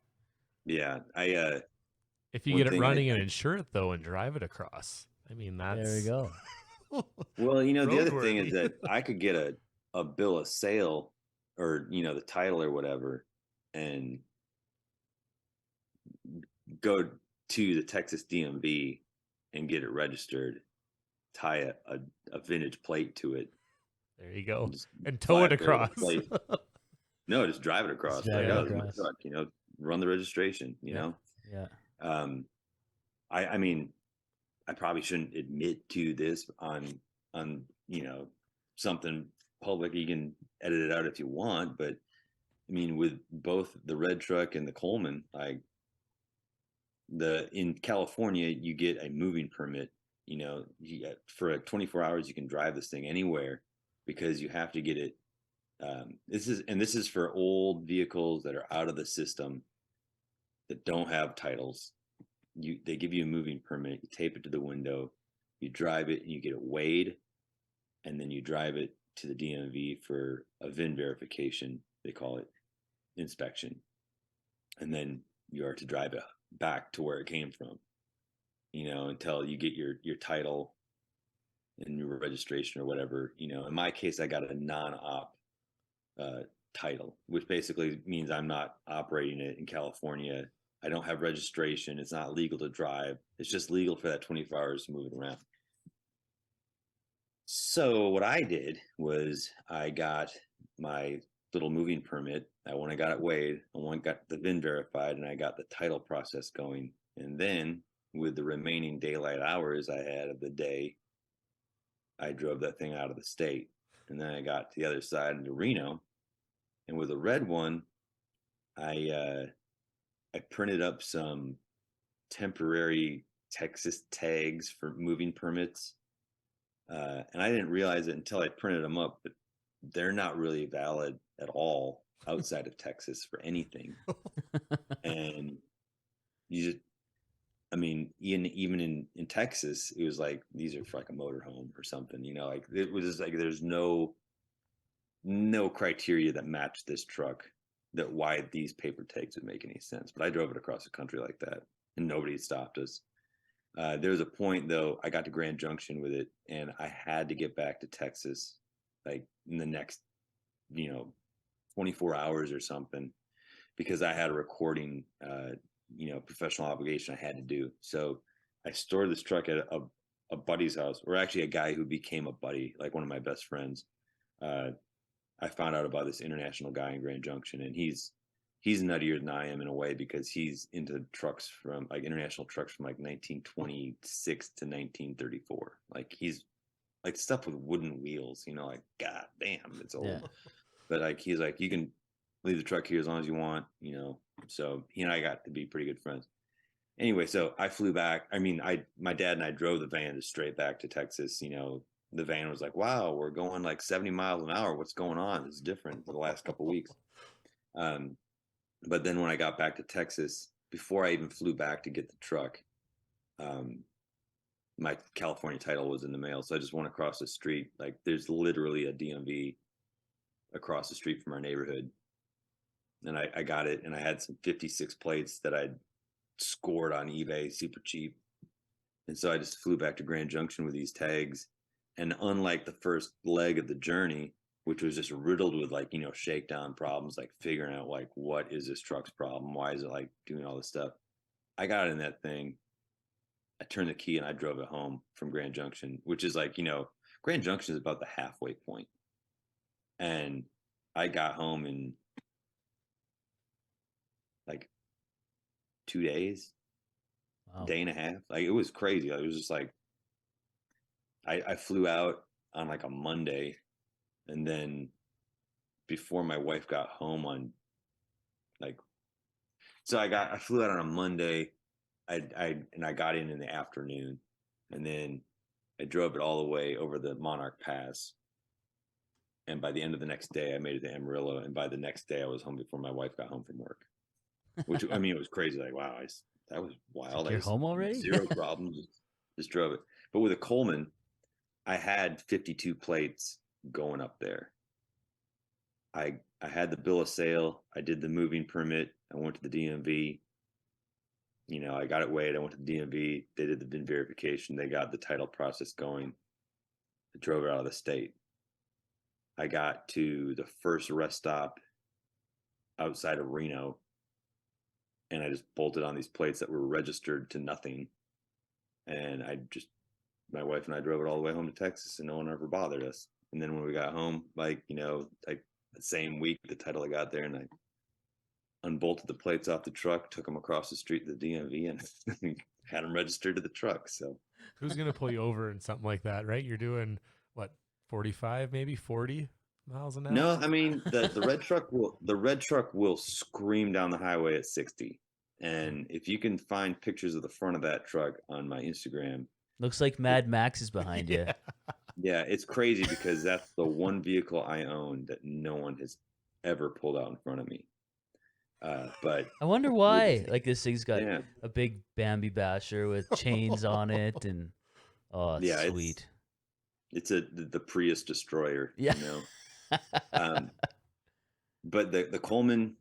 Yeah, If you one get it thing running and insure it though, and drive it across, I mean that's There we go. well, the other thing Roadworthy. is that I could get a bill of sale or, the title or whatever, and go to the Texas DMV and get it registered, tie a vintage plate to it. There you go, Just and tow buy it a bill of across. plate. No, just drive it across. Just drive Like, it oh, this is my across. truck, run the registration, Yeah. Yeah. I mean, I probably shouldn't admit to this on something public. You can edit it out if you want, but I mean, with both the red truck and the Coleman, in California, you get a moving permit. For 24 hours, you can drive this thing anywhere because you have to get it. This is for old vehicles that are out of the system that don't have titles. They give you a moving permit. You tape it to the window, you drive it, and you get it weighed, and then you drive it to the DMV for a VIN verification. They call it inspection, and then you are to drive it back to where it came from. Until you get your title and your registration or whatever. In my case, I got a non-op title, which basically means I'm not operating it in California. I don't have registration. It's not legal to drive. It's just legal for that 24 hours to move it around. So what I did was I got my little moving permit. I went and got it weighed. I went and got the VIN verified, and I got the title process going. And then with the remaining daylight hours I had of the day, I drove that thing out of the state. And then I got to the other side into Reno. And with a red one, I printed up some temporary Texas tags for moving permits. And I didn't realize it until I printed them up, but they're not really valid at all outside of Texas for anything. And even in Texas, it was like, these are for like a motorhome or something, like it was just like, there's no criteria that matched this truck, that why these paper tags would make any sense. But I drove it across the country like that, and nobody stopped us. There was a point though, I got to Grand Junction with it, and I had to get back to Texas like in the next 24 hours or something, because I had a recording professional obligation I had to do. So I stored this truck at a buddy's house, or actually a guy who became a buddy, like one of my best friends. I found out about this international guy in Grand Junction, and he's nuttier than I am in a way, because he's into trucks from like international trucks from like 1926 to 1934. Like he's like stuff with wooden wheels, like, god damn, it's old. Yeah. But like, he's like, you can leave the truck here as long as you want, so he and I got to be pretty good friends. Anyway, so I flew back. My dad and I drove the van straight back to Texas. The van was like, wow, we're going like 70 miles an hour. What's going on? It's different for the last couple of weeks. But then when I got back to Texas, before I even flew back to get the truck, my California title was in the mail. So I just went across the street. Like there's literally a DMV across the street from our neighborhood. And I got it, and I had some 56 plates that I'd scored on eBay super cheap. And so I just flew back to Grand Junction with these tags. And unlike the first leg of the journey, which was just riddled with like, shakedown problems, like figuring out like, what is this truck's problem? Why is it like doing all this stuff? I got in that thing. I turned the key and I drove it home from Grand Junction, which is like, Grand Junction is about the halfway point. And I got home in like 2 days, Wow. day and a half. Like it was crazy. It was just like, I flew out on like a Monday, and then before my wife got home on like, so I flew out on a Monday. I got in the afternoon, and then I drove it all the way over the Monarch Pass. And by the end of the next day, I made it to Amarillo. And by the next day, I was home before my wife got home from work. Which, I mean, it was crazy. Like, wow, that was wild. You're home already? Zero problems. Just drove it. But with a Coleman, I had 52 plates going up there. I had the bill of sale. I did the moving permit. I went to the DMV. I got it weighed. I went to the DMV. They did the VIN verification. They got the title process going. I drove it out of the state. I got to the first rest stop outside of Reno, and I just bolted on these plates that were registered to nothing. And my wife and I drove it all the way home to Texas, and no one ever bothered us. And then when we got home, like the same week, the title I got there, and I unbolted the plates off the truck, took them across the street to the DMV, and had them registered to the truck. So who's going to pull you over in something like that, right? You're doing what, 45, maybe 40 miles an hour? No, I mean the red truck will scream down the highway at 60. And if you can find pictures of the front of that truck on my Instagram, Looks like Mad Max is behind you. yeah, it's crazy because that's the one vehicle I own that no one has ever pulled out in front of me. But I wonder why. Like this thing's got yeah, a big Bambi basher with chains on it, and it's yeah, sweet. It's the Prius destroyer. Yeah. But the Coleman,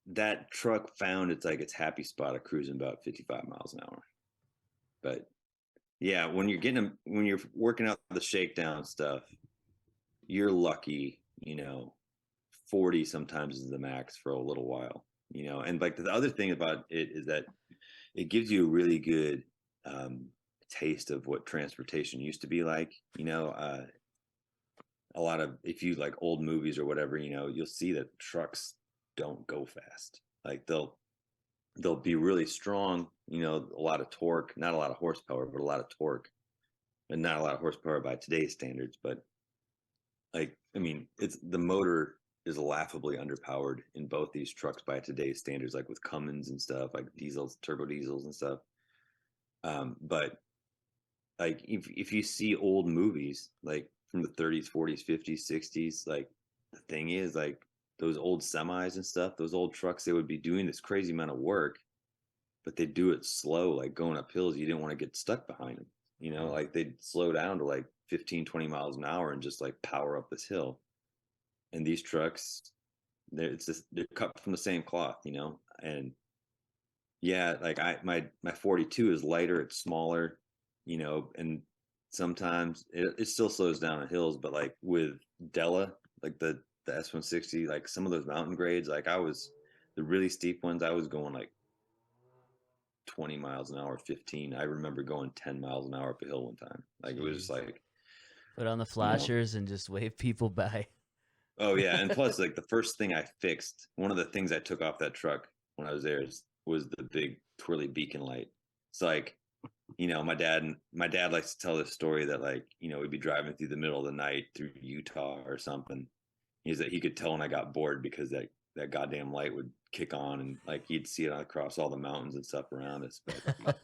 that truck found its happy spot of cruising about 55 miles an hour. But yeah, when you're working out the shakedown stuff, you're lucky, 40 sometimes is the max for a little while, and like the other thing about it is that it gives you a really good taste of what transportation used to be like. A lot of, if you like old movies or whatever, you'll see that trucks don't go fast. Like they'll be really strong, a lot of torque, not a lot of horsepower, but a lot of torque, and not a lot of horsepower by today's standards. But like, I mean, the motor is laughably underpowered in both these trucks by today's standards, like with Cummins and stuff, like diesels, turbo diesels and stuff. But like if you see old movies, like from the 30s, 40s, 50s, 60s, like the thing is like those old semis and stuff, those old trucks, they would be doing this crazy amount of work, but they do it slow, like going up hills. You didn't want to get stuck behind them, like they'd slow down to like 15, 20 miles an hour and just like power up this hill. And these trucks, they're cut from the same cloth, and yeah, like my 42 is lighter, it's smaller, and sometimes it still slows down on hills, but like with Della, like the S160, like some of those mountain grades, like the really steep ones, I was going like 20 miles an hour, 15. I remember going 10 miles an hour up a hill one time. Like, Jeez. It was just like, put on the flashers and just wave people by. Oh yeah. And plus like the first thing I fixed, one of the things I took off that truck when I was there was the big twirly beacon light. It's like, my dad likes to tell this story that like, we'd be driving through the middle of the night through Utah or something. Is that he could tell when I got bored because that goddamn light would kick on, and like he'd see it across all the mountains and stuff around us. But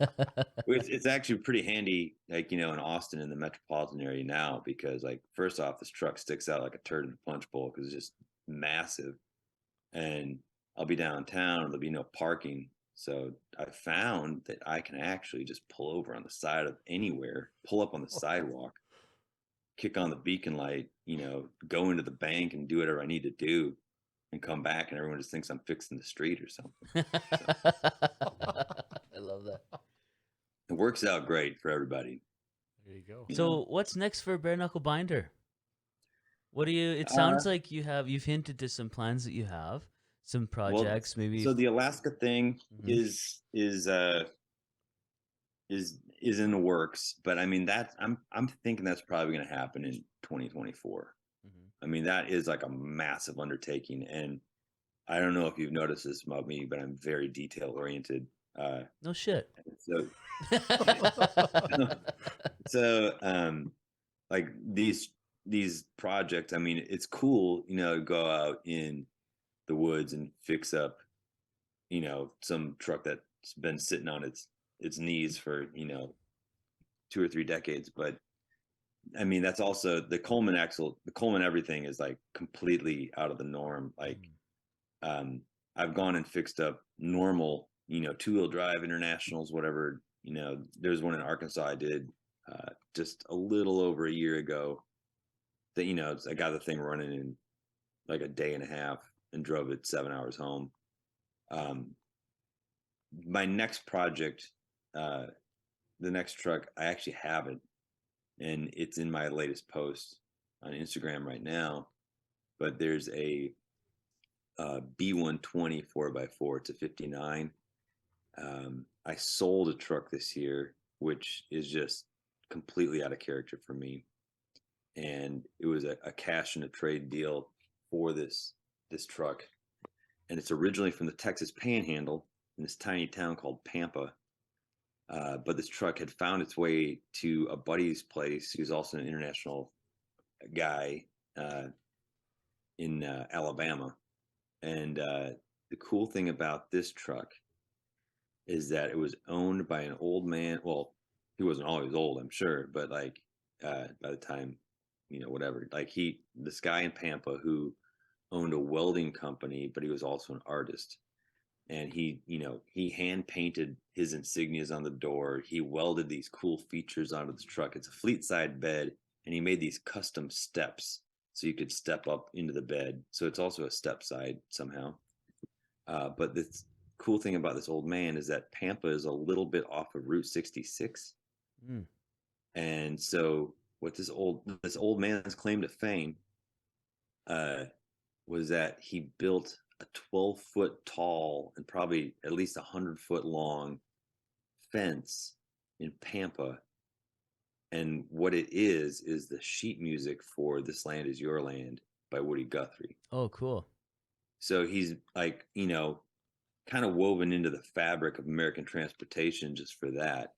it's actually pretty handy, like, in Austin in the metropolitan area now, because like, first off, this truck sticks out like a turd in a punch bowl because it's just massive. And I'll be downtown, there'll be no parking. So I found that I can actually just pull over on the side of anywhere, pull up on the sidewalk, kick on the beacon light, go into the bank and do whatever I need to do and come back, and everyone just thinks I'm fixing the street or something. I love that. It works out great for everybody. There you go. So what's next for Bare Knuckle Binder? What do you? It sounds like you've hinted to some plans that you have, some projects, maybe. So the Alaska thing is in the works, but I mean I'm thinking that's probably going to happen in 2024. I mean, that is like a massive undertaking, and I don't know if you've noticed this about me, but I'm very detail oriented. No shit. So like these projects, I mean, it's cool, go out in the woods and fix up, some truck that's been sitting on its knees for 2 or 3 decades. But I mean, that's also the Coleman axle, the Coleman everything is like completely out of the norm. Like I've gone and fixed up normal 2-wheel drive internationals, whatever. There's one in Arkansas I did just a little over a year ago that I got the thing running in like a day and a half and drove it 7 hours home. My next project, the next truck, I actually have it, and it's in my latest post on Instagram right now. But there's a B120 4x4. It's a 59. I sold a truck this year, which is just completely out of character for me. And it was a cash and a trade deal for this truck. And it's originally from the Texas Panhandle in this tiny town called Pampa. But this truck had found its way to a buddy's place, who's also an international guy in Alabama. And the cool thing about this truck is that it was owned by an old man. Well, he wasn't always old, I'm sure, but like by the time, whatever, like this guy in Pampa who owned a welding company, but he was also an artist. And he hand painted his insignias on the door. He welded these cool features onto the truck. It's a fleet side bed, and he made these custom steps so you could step up into the bed. So it's also a step side somehow. But the cool thing about this old man is that Pampa is a little bit off of Route 66. And so what this old man's claim to fame was that he built a 12-foot tall and probably at least 100-foot long fence in Pampa. And what it is the sheet music for This Land Is Your Land by Woody Guthrie. Oh, cool. So he's like, kind of woven into the fabric of American transportation just for that.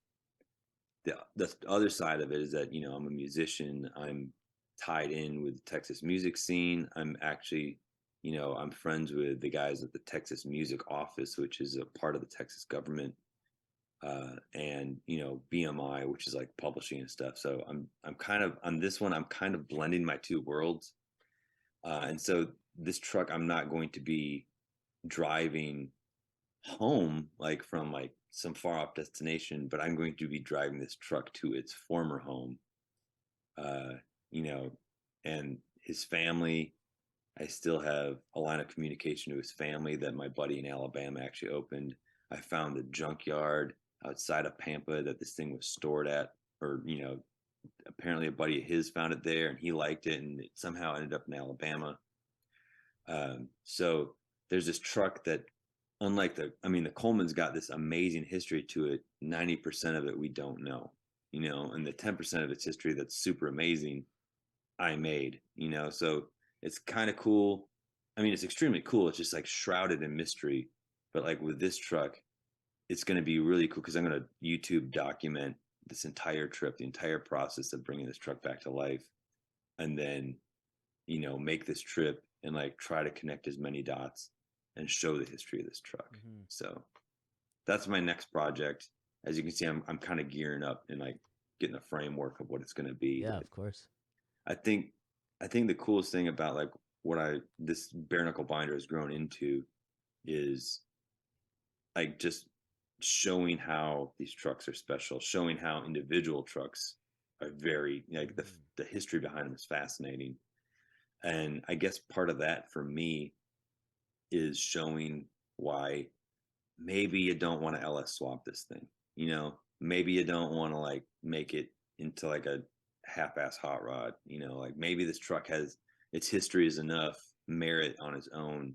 The other side of it is that, I'm a musician. I'm tied in with the Texas music scene. I'm actually, I'm friends with the guys at the Texas Music Office, which is a part of the Texas government, and BMI, which is like publishing and stuff. So I'm kind of on this one. I'm kind of blending my two worlds, and so this truck, I'm not going to be driving home like from like some far off destination, but I'm going to be driving this truck to its former home, and his family. I still have a line of communication to his family that my buddy in Alabama actually opened. I found the junkyard outside of Pampa that this thing was stored at, or, apparently a buddy of his found it there and he liked it, and it somehow ended up in Alabama. So there's this truck that, unlike the Coleman's got this amazing history to it. 90% of it we don't know, and the 10% of its history that's super amazing, I made, so it's kind of cool. I mean, it's extremely cool. It's just like shrouded in mystery. But like with this truck, it's going to be really cool because I'm going to YouTube document this entire trip, the entire process of bringing this truck back to life, and then, make this trip and like try to connect as many dots and show the history of this truck. So that's my next project. As you can see, I'm kind of gearing up and like getting a framework of what it's going to be. Yeah, of course. I think the coolest thing about like what this bare knuckle binder has grown into is like just showing how these trucks are special, showing how individual trucks are very, like, the history behind them is fascinating. And I guess part of that for me is showing why maybe you don't want to LS swap this thing. You know, maybe you don't want to like make it into like a half-ass hot rod. You know, like maybe this truck has its history is enough merit on its own,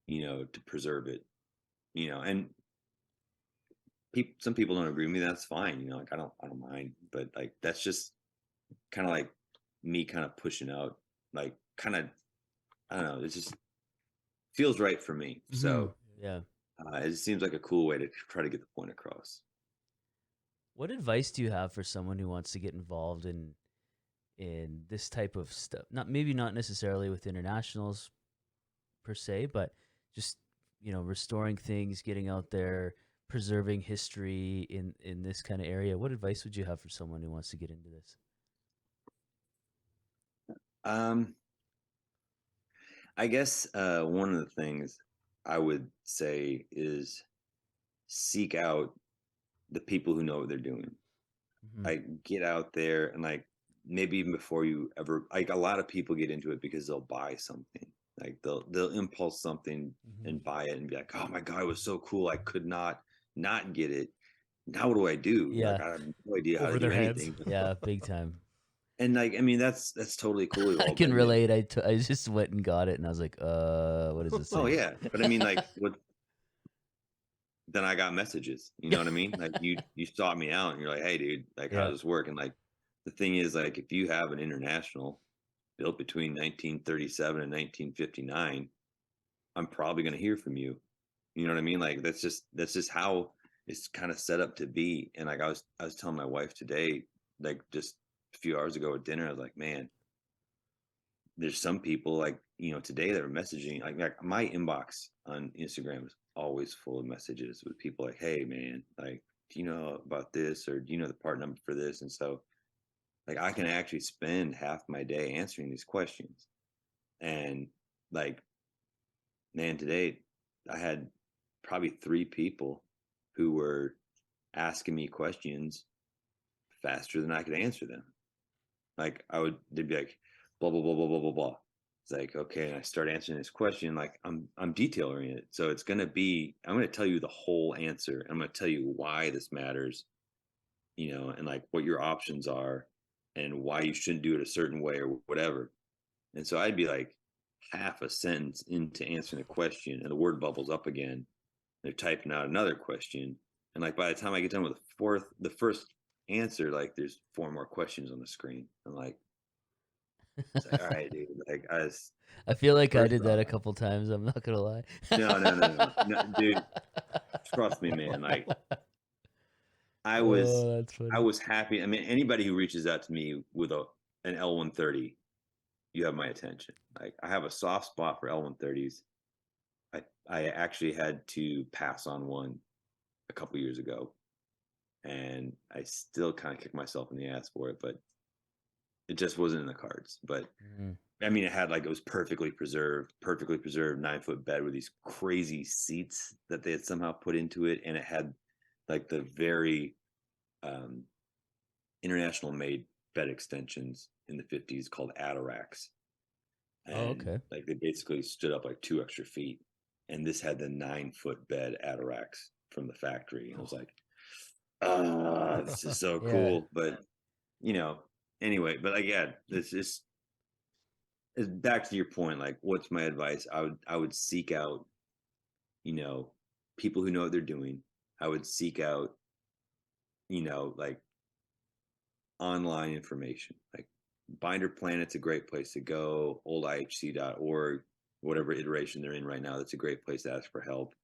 you know, to preserve it. You know, and some people don't agree with me. That's fine. You know, like I don't mind. But like that's just kind of like me kind of pushing out, like kind of, I don't know. It just feels right for me. So Yeah. it just seems like a cool way to try to get the point across. What advice do you have for someone who wants to get involved in this type of stuff? Not necessarily with internationals per se, but just, you know, restoring things, getting out there, preserving history in this kind of area. What advice would you have for someone who wants to get into this? I guess one of the things I would say is seek out the people who know what they're doing. Like get out there and like maybe even before you ever, like a lot of people get into it because they'll buy something. Like they'll impulse something and buy it and be like, oh my God, it was so cool. I could not get it. Now what do I do? Yeah. Like I have no idea how Over to do their heads. anything. Yeah, big time. And like, I mean, that's totally cool. We've I all can been there. relate. I just went and got it, and I was like, what is this? Oh yeah, but I mean, like, what? Then I got messages. You know what I mean? Like, you sought me out, and you're like, hey, dude, like, how does this work? And like, the thing is, like, if you have an international built between 1937 and 1959, I'm probably going to hear from you. You know what I mean? Like, that's just how it's kind of set up to be. And like, I was telling my wife today, like, just a few hours ago at dinner, I was like, man, there's some people like, you know, today that are messaging like my inbox on Instagram is always full of messages with people like, hey man, like, do you know about this, or do you know the part number for this? And so like I can actually spend half my day answering these questions. And like, man, today I had probably 3 people who were asking me questions faster than I could answer them. Like they'd be like, blah, blah, blah, blah, blah, blah, blah. It's like, okay. And I start answering this question. Like I'm detail oriented. So it's going to be, I'm going to tell you the whole answer. I'm going to tell you why this matters, you know, and like what your options are and why you shouldn't do it a certain way or whatever. And so I'd be like half a sentence into answering a question and the word bubbles up again. They're typing out another question. And like, by the time I get done with the first answer, like there's 4 more questions on the screen. I'm like, it's like, all right, dude. Like I feel like I first did that a off, couple times. I'm not gonna lie. no, dude. Trust me, man. Like I that's funny. was happy. I mean, anybody who reaches out to me with an L130, you have my attention. Like I have a soft spot for L130s. I actually had to pass on one a couple years ago, and I still kind of kick myself in the ass for it, but it just wasn't in the cards. But I mean, it was perfectly preserved 9-foot bed with these crazy seats that they had somehow put into it. And it had like the very international made bed extensions in the 50s called Adiraks. And like they basically stood up like 2 extra feet. And this had the 9-foot bed Adiraks from the factory. And I was like, this is so cool. But, you know, anyway, but again, this is back to your point. Like, what's my advice? I would seek out, you know, people who know what they're doing. I would seek out, you know, like online information. Like Binder Planet's a great place to go. oldihc.org, whatever iteration they're in right now, that's a great place to ask for help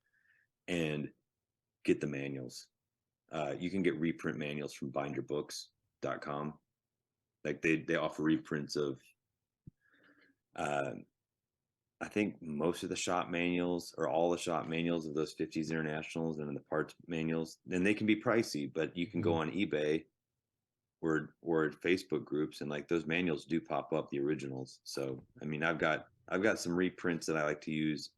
and get the manuals. You can get reprint manuals from binderbooks.com. Like they offer reprints of I think most of the shop manuals or all the shop manuals of those 50s internationals and the parts manuals. And they can be pricey, but you can go on eBay or Facebook groups, and like those manuals do pop up, the originals. So I mean, I've got some reprints that I like to use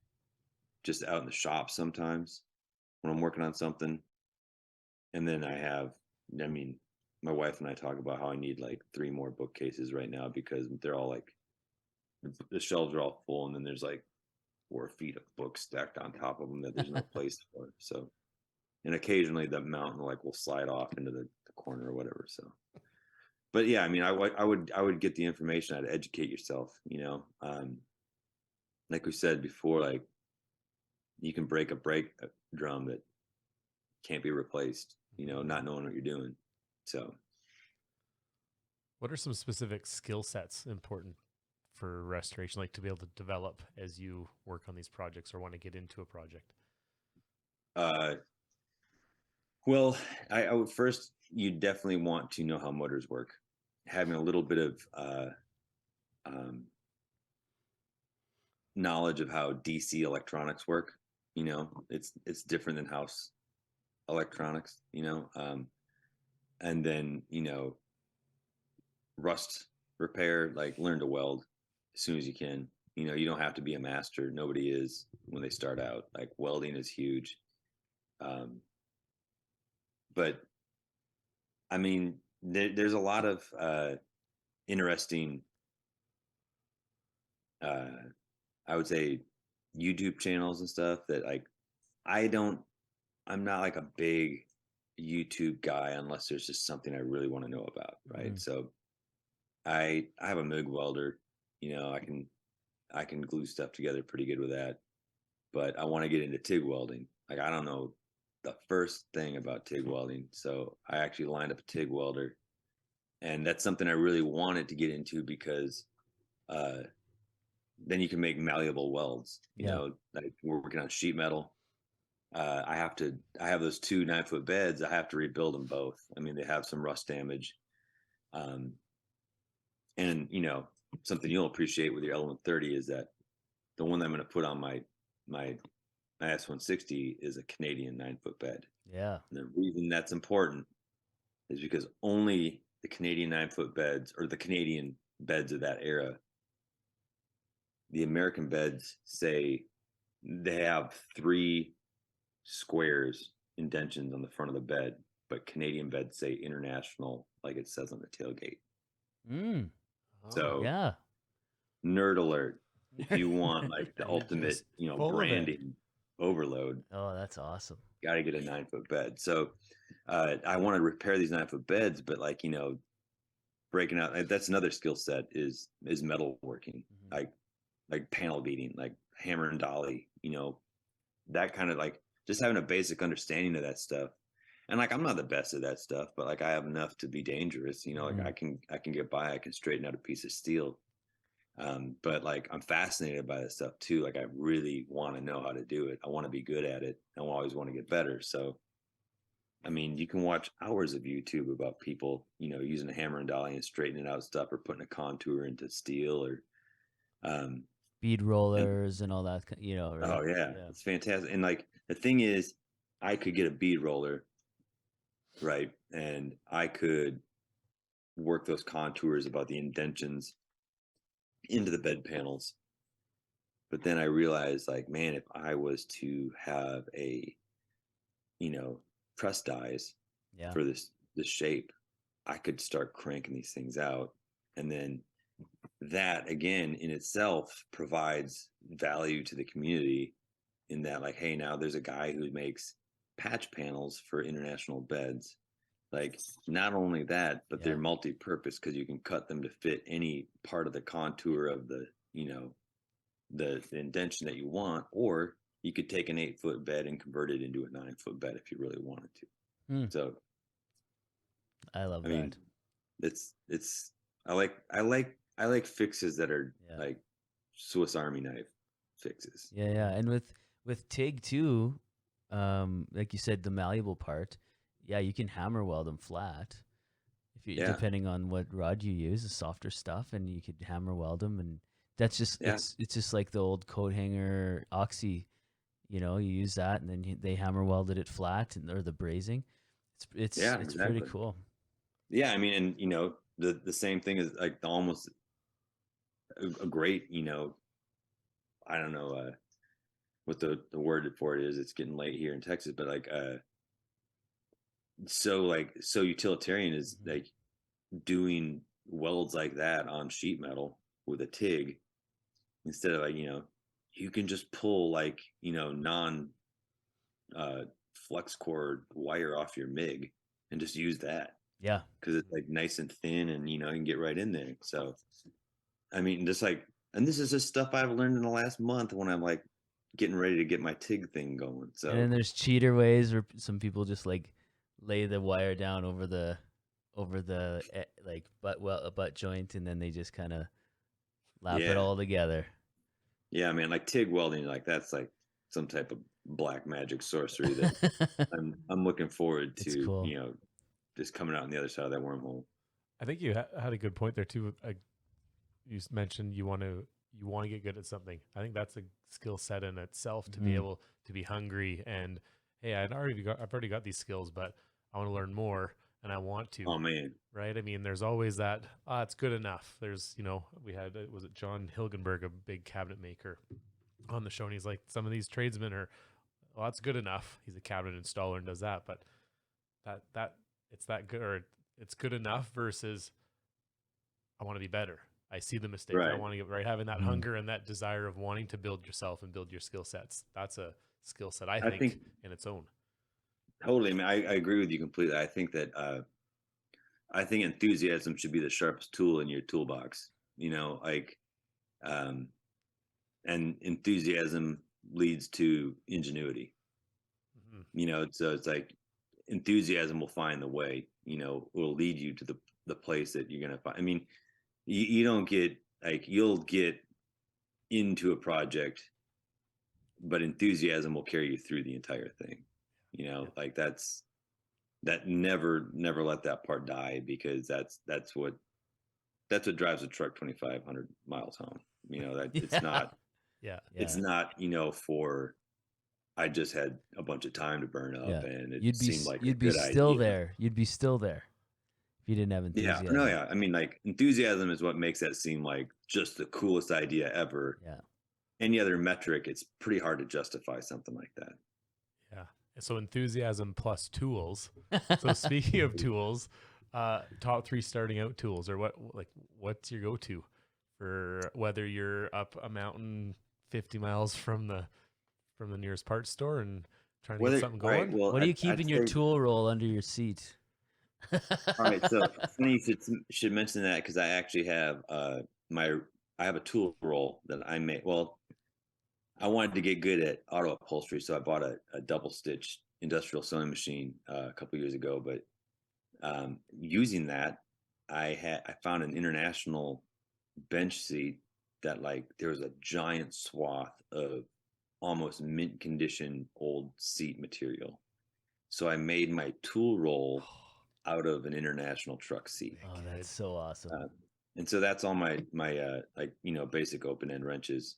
just out in the shop sometimes when I'm working on something. And then I mean, my wife and I talk about how I need like 3 more bookcases right now because they're all like, the shelves are all full, and then there's like 4 feet of books stacked on top of them that there's no place for. So, and occasionally the mountain like will slide off into the corner or whatever. So, but yeah, I mean, I would get the information, I'd educate yourself, you know. Like we said before, like you can break a drum that can't be replaced, you know, not knowing what you're doing. So, What are some specific skill sets important for restoration, like to be able to develop as you work on these projects or want to get into a project? Well, I would first, you definitely want to know how motors work. Having a little bit of um, knowledge of how DC electronics work, you know, it's different than house electronics, you know. And then, you know, rust repair, like learn to weld as soon as you can. You know, you don't have to be a master. Nobody is when they start out. Like welding is huge. But I mean, there's a lot of interesting, I would say, YouTube channels and stuff that like I'm not like a big YouTube guy unless there's just something I really want to know about, right? So I have a MIG welder, you know, I can glue stuff together pretty good with that, but I want to get into TIG welding. Like I don't know the first thing about TIG welding, so I actually lined up a TIG welder, and that's something I really wanted to get into because then you can make malleable welds. You know, like we're working on sheet metal. I have those 2 9-foot beds. I have to rebuild them both. I mean, they have some rust damage. And you know, something you'll appreciate with your Element 30 is that the one that I'm going to put on my S160 is a Canadian 9-foot bed. Yeah. And the reason that's important is because only the Canadian 9-foot beds, or the Canadian beds of that era, the American beds say they have 3 squares indentions on the front of the bed, but Canadian beds say international, like it says on the tailgate. So yeah, nerd alert. If you want like the ultimate, you know, branding overload, oh, that's awesome. got to get a 9-foot bed. So I want to repair these 9-foot beds, but like, you know, breaking out, that's another skill set is metal working, like panel beating, like hammer and dolly, you know, that kind of like just having a basic understanding of that stuff. And like I'm not the best at that stuff, but like I have enough to be dangerous, you know, like I can get by, I can straighten out a piece of steel. But like I'm fascinated by this stuff too. Like I really want to know how to do it. I want to be good at it. I always want to get better. So I mean, you can watch hours of YouTube about people, you know, using a hammer and dolly and straightening out stuff, or putting a contour into steel, or bead rollers and all that, you know, right? Oh yeah, it's fantastic. And like the thing is, I could get a bead roller, right, and I could work those contours about the indentions into the bed panels. But then I realized, like, man, if I was to have a, you know, press dies for this shape, I could start cranking these things out, and then that again in itself provides value to the community, in that like, hey, now there's a guy who makes patch panels for international beds. Like not only that, but they're multi-purpose because you can cut them to fit any part of the contour of the, you know, the indention that you want, or you could take an 8-foot bed and convert it into a 9-foot bed if you really wanted to. So I love I mean, it's I like fixes that are like Swiss Army knife fixes. Yeah, and with TIG too, like you said, the malleable part, you can hammer weld them flat. If you depending on what rod you use, the softer stuff, and you could hammer weld them, and that's just it's just like the old coat hanger oxy, you know, you use that, and then they hammer welded it flat, or the brazing. It's pretty cool. Yeah, I mean, and you know, the same thing is like almost a great, you know, I don't know what the word for it is. It's getting late here in Texas, but like so utilitarian is like doing welds like that on sheet metal with a TIG instead of like, you can just pull like, non flex cord wire off your MIG and just use that Yeah. because it's like nice and thin and you can get right in there. So I mean, just like, and this is just stuff I've learned in the last month when I'm like getting ready to get my TIG thing going. So And then there's cheater ways where some people just like lay the wire down over the like butt joint, and then they just kind of lap it all together. Yeah, man, like TIG welding, like that's like some type of black magic sorcery that I'm looking forward to. Cool. Just coming out on the other side of that wormhole. I think you had a good point there too. You mentioned you want to get good at something. I think that's a skill set in itself to be able to be hungry and, hey, I've already got these skills, but I want to learn more and I want to. Oh man, right? I mean, there's always that. It's good enough. There's we had was it John Hilgenberg, a big cabinet maker, on the show, and he's like, some of these tradesmen are, well, that's good enough. He's a cabinet installer and does that, but that it's that good, or it's good enough versus I want to be better. I see the mistakes. Right. I want to get right. Having that hunger and that desire of wanting to build yourself and build your skill sets. That's a skill set I think in its own. Totally. I mean, I agree with you completely. I think that I think enthusiasm should be the sharpest tool in your toolbox. And enthusiasm leads to ingenuity. So it's like enthusiasm will find the way. Will lead you to the place that you're gonna find. I mean, you don't get like, you'll get into a project, but enthusiasm will carry you through the entire thing. Like that never let that part die, because that's what drives a truck 2,500 miles home. That it's not, it's not, for, I just had a bunch of time to burn up and it seemed like you'd be still there. You'd be still there if you didn't have enthusiasm. Yeah, no, yeah. I mean, like, enthusiasm is what makes that seem like just the coolest idea ever. Yeah. Any other metric, it's pretty hard to justify something like that. Yeah. So enthusiasm plus tools. So speaking of tools, top 3 starting out tools, or what's your go-to for whether you're up a mountain 50 miles from the nearest parts store and trying to get something going? Right, well, what do you keep in your tool roll under your seat? All right, so funny you should mention that, because I actually have I have a tool roll that I made. Well, I wanted to get good at auto upholstery, so I bought a double stitch industrial sewing machine a couple years ago. But using that, I found an international bench seat that, like, there was a giant swath of almost mint condition old seat material. So I made my tool roll out of an international truck seat. Oh, that's so awesome. And so that's all my like, basic open end wrenches.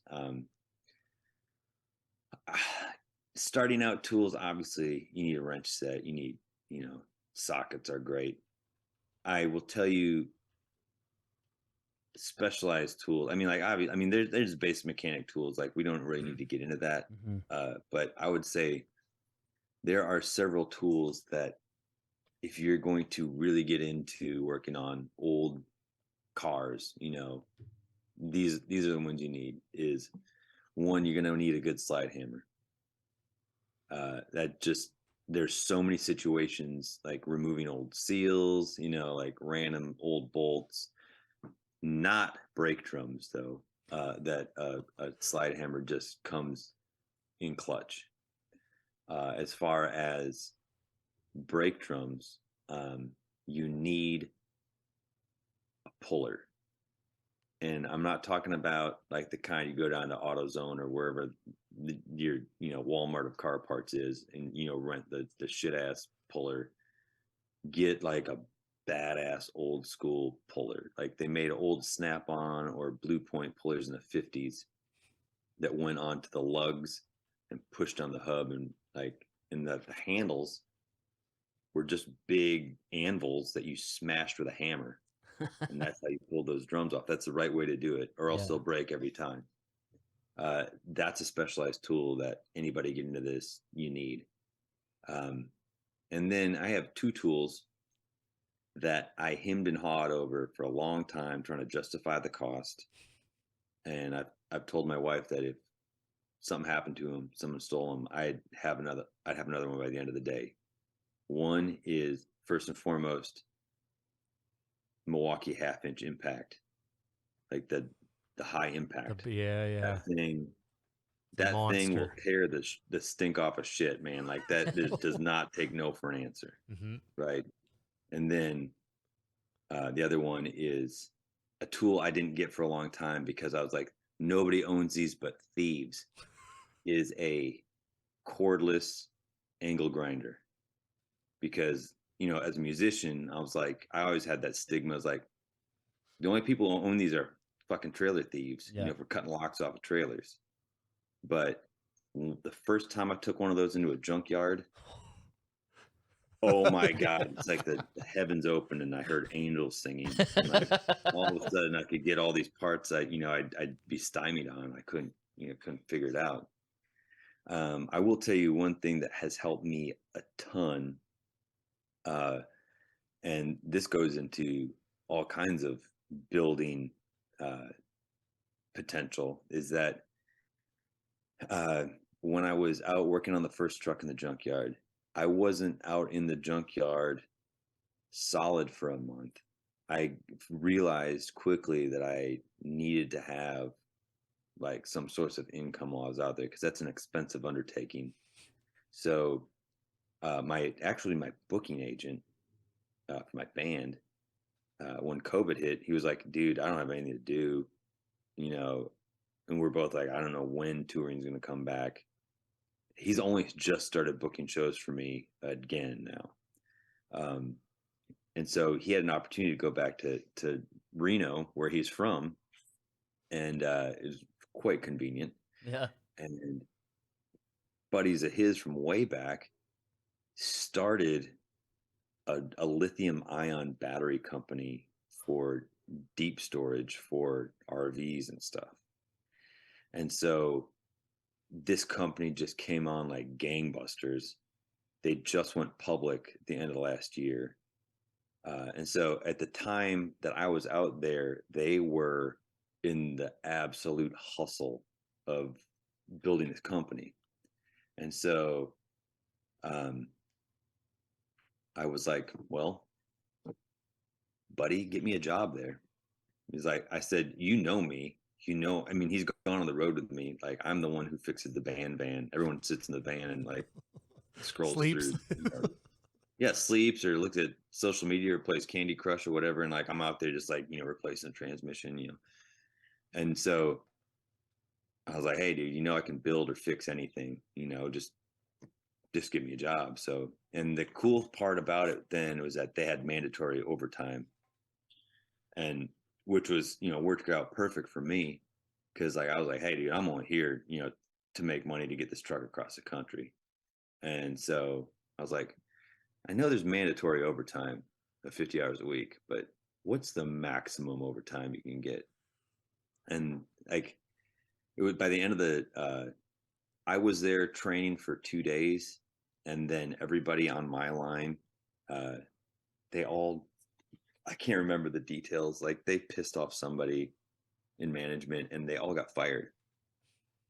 Starting out tools, obviously you need a wrench set, you need, sockets are great. I will tell you, specialized tools, I mean, like, obviously, I mean, there's basic mechanic tools, like, we don't really need to get into that. But I would say there are several tools that, if you're going to really get into working on old cars, these are the ones you need. Is one, you're going to need a good slide hammer. There's so many situations, like removing old seals, like random old bolts, not brake drums though, that a slide hammer just comes in clutch. As far as brake drums, you need a puller. And I'm not talking about like the kind you go down to AutoZone or wherever your Walmart of car parts is, and rent the shit ass puller. Get like a badass old school puller. Like, they made old Snap-on or Blue Point pullers in the 50s that went onto the lugs and pushed on the hub, and the handles were just big anvils that you smashed with a hammer. And that's how you pull those drums off. That's the right way to do it, or else they'll break every time. That's a specialized tool that anybody getting into this, you need. And then I have two tools that I hemmed and hawed over for a long time, trying to justify the cost. And I've told my wife that if something happened to them, someone stole them, I'd have another one by the end of the day. One is, first and foremost, Milwaukee 1/2-inch impact, like the high impact. Yeah. That thing will Monster. tear the stink off of shit, man. Like that does not take no for an answer, right? And then the other one is a tool I didn't get for a long time because I was like, nobody owns these but thieves. Is a cordless angle grinder. Because, you know, as a musician, I was like, I always had that stigma. I was like, the only people who own these are fucking trailer thieves, Yeah. you know, for cutting locks off of trailers. But the first time I took one of those into a junkyard, oh my God, it's like the heavens opened and I heard angels singing. And like, all of a sudden I could get all these parts I'd be stymied on. I couldn't figure it out. I will tell you one thing that has helped me a ton. And this goes into all kinds of building potential, is that when I was out working on the first truck in the junkyard, I wasn't out in the junkyard solid for a month. I realized quickly that I needed to have like some source of income while I was out there, because that's an expensive undertaking. So my booking agent for my band, when COVID hit, he was like, dude, I don't have anything to do, you know, and we're both like, I don't know when touring's going to come back. He's only just started booking shows for me again now. And so he had an opportunity to go back to Reno, where he's from. And it was quite convenient. Yeah. And buddies of his from way back started a lithium ion battery company for deep storage for RVs and stuff. And so this company just came on like gangbusters. They just went public at the end of last year. And so at the time that I was out there, they were in the absolute hustle of building this company. And so I was like, well, buddy, get me a job there. He's like, I said, you know me, I mean, he's gone on the road with me. Like, I'm the one who fixes the van. Everyone sits in the van and like scrolls Sleeps. through, yeah, sleeps or looks at social media or plays Candy Crush or whatever. And like, I'm out there just like, replacing a transmission, And so I was like, hey, dude, I can build or fix anything, just give me a job. So, and the cool part about it then was that they had mandatory overtime, and which was, worked out perfect for me. Cause like, I was like, hey, dude, I'm only here, to make money to get this truck across the country. And so I was like, I know there's mandatory overtime of 50 hours a week, but what's the maximum overtime you can get? And like, it was by the end of I was there training for 2 days, and then everybody on my line, they all, I can't remember the details. Like, they pissed off somebody in management and they all got fired.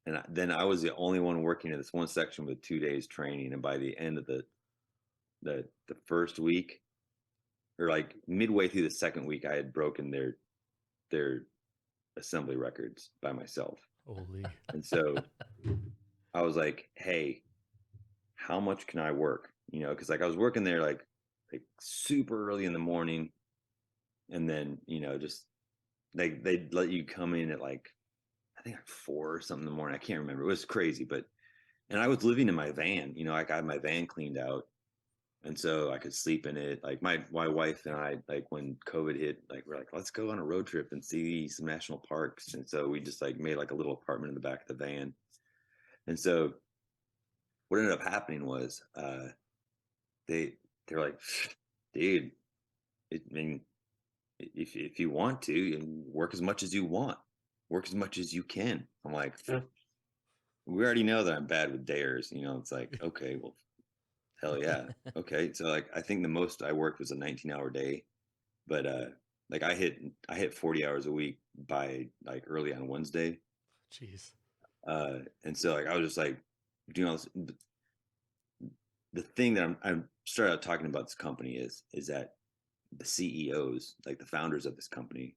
And then I was the only one working in this one section with 2 days training. And by the end of the first week, or like midway through the second week, I had broken their assembly records by myself. Holy. And so I was like, hey, how much can I work? Because like I was working there like super early in the morning, and then just like they'd let you come in at like, I think like 4 or something in the morning. I can't remember. It was crazy, and I was living in my van. I got my van cleaned out, and so I could sleep in it. Like my wife and I, like when COVID hit, like we're like, let's go on a road trip and see some national parks. And so we just like made like a little apartment in the back of the van. And so what ended up happening was they're like, dude, I mean, if you want to, work as much as you want, work as much as you can. I'm like, we already know that I'm bad with dares. It's like, okay, well, hell yeah. Okay. So like, I think the most I worked was a 19-hour day, but like I hit 40 hours a week by like early on Wednesday. Jeez. And so like, I was just like doing all this. The thing that I'm started out talking about this company is that the CEOs, like the founders of this company,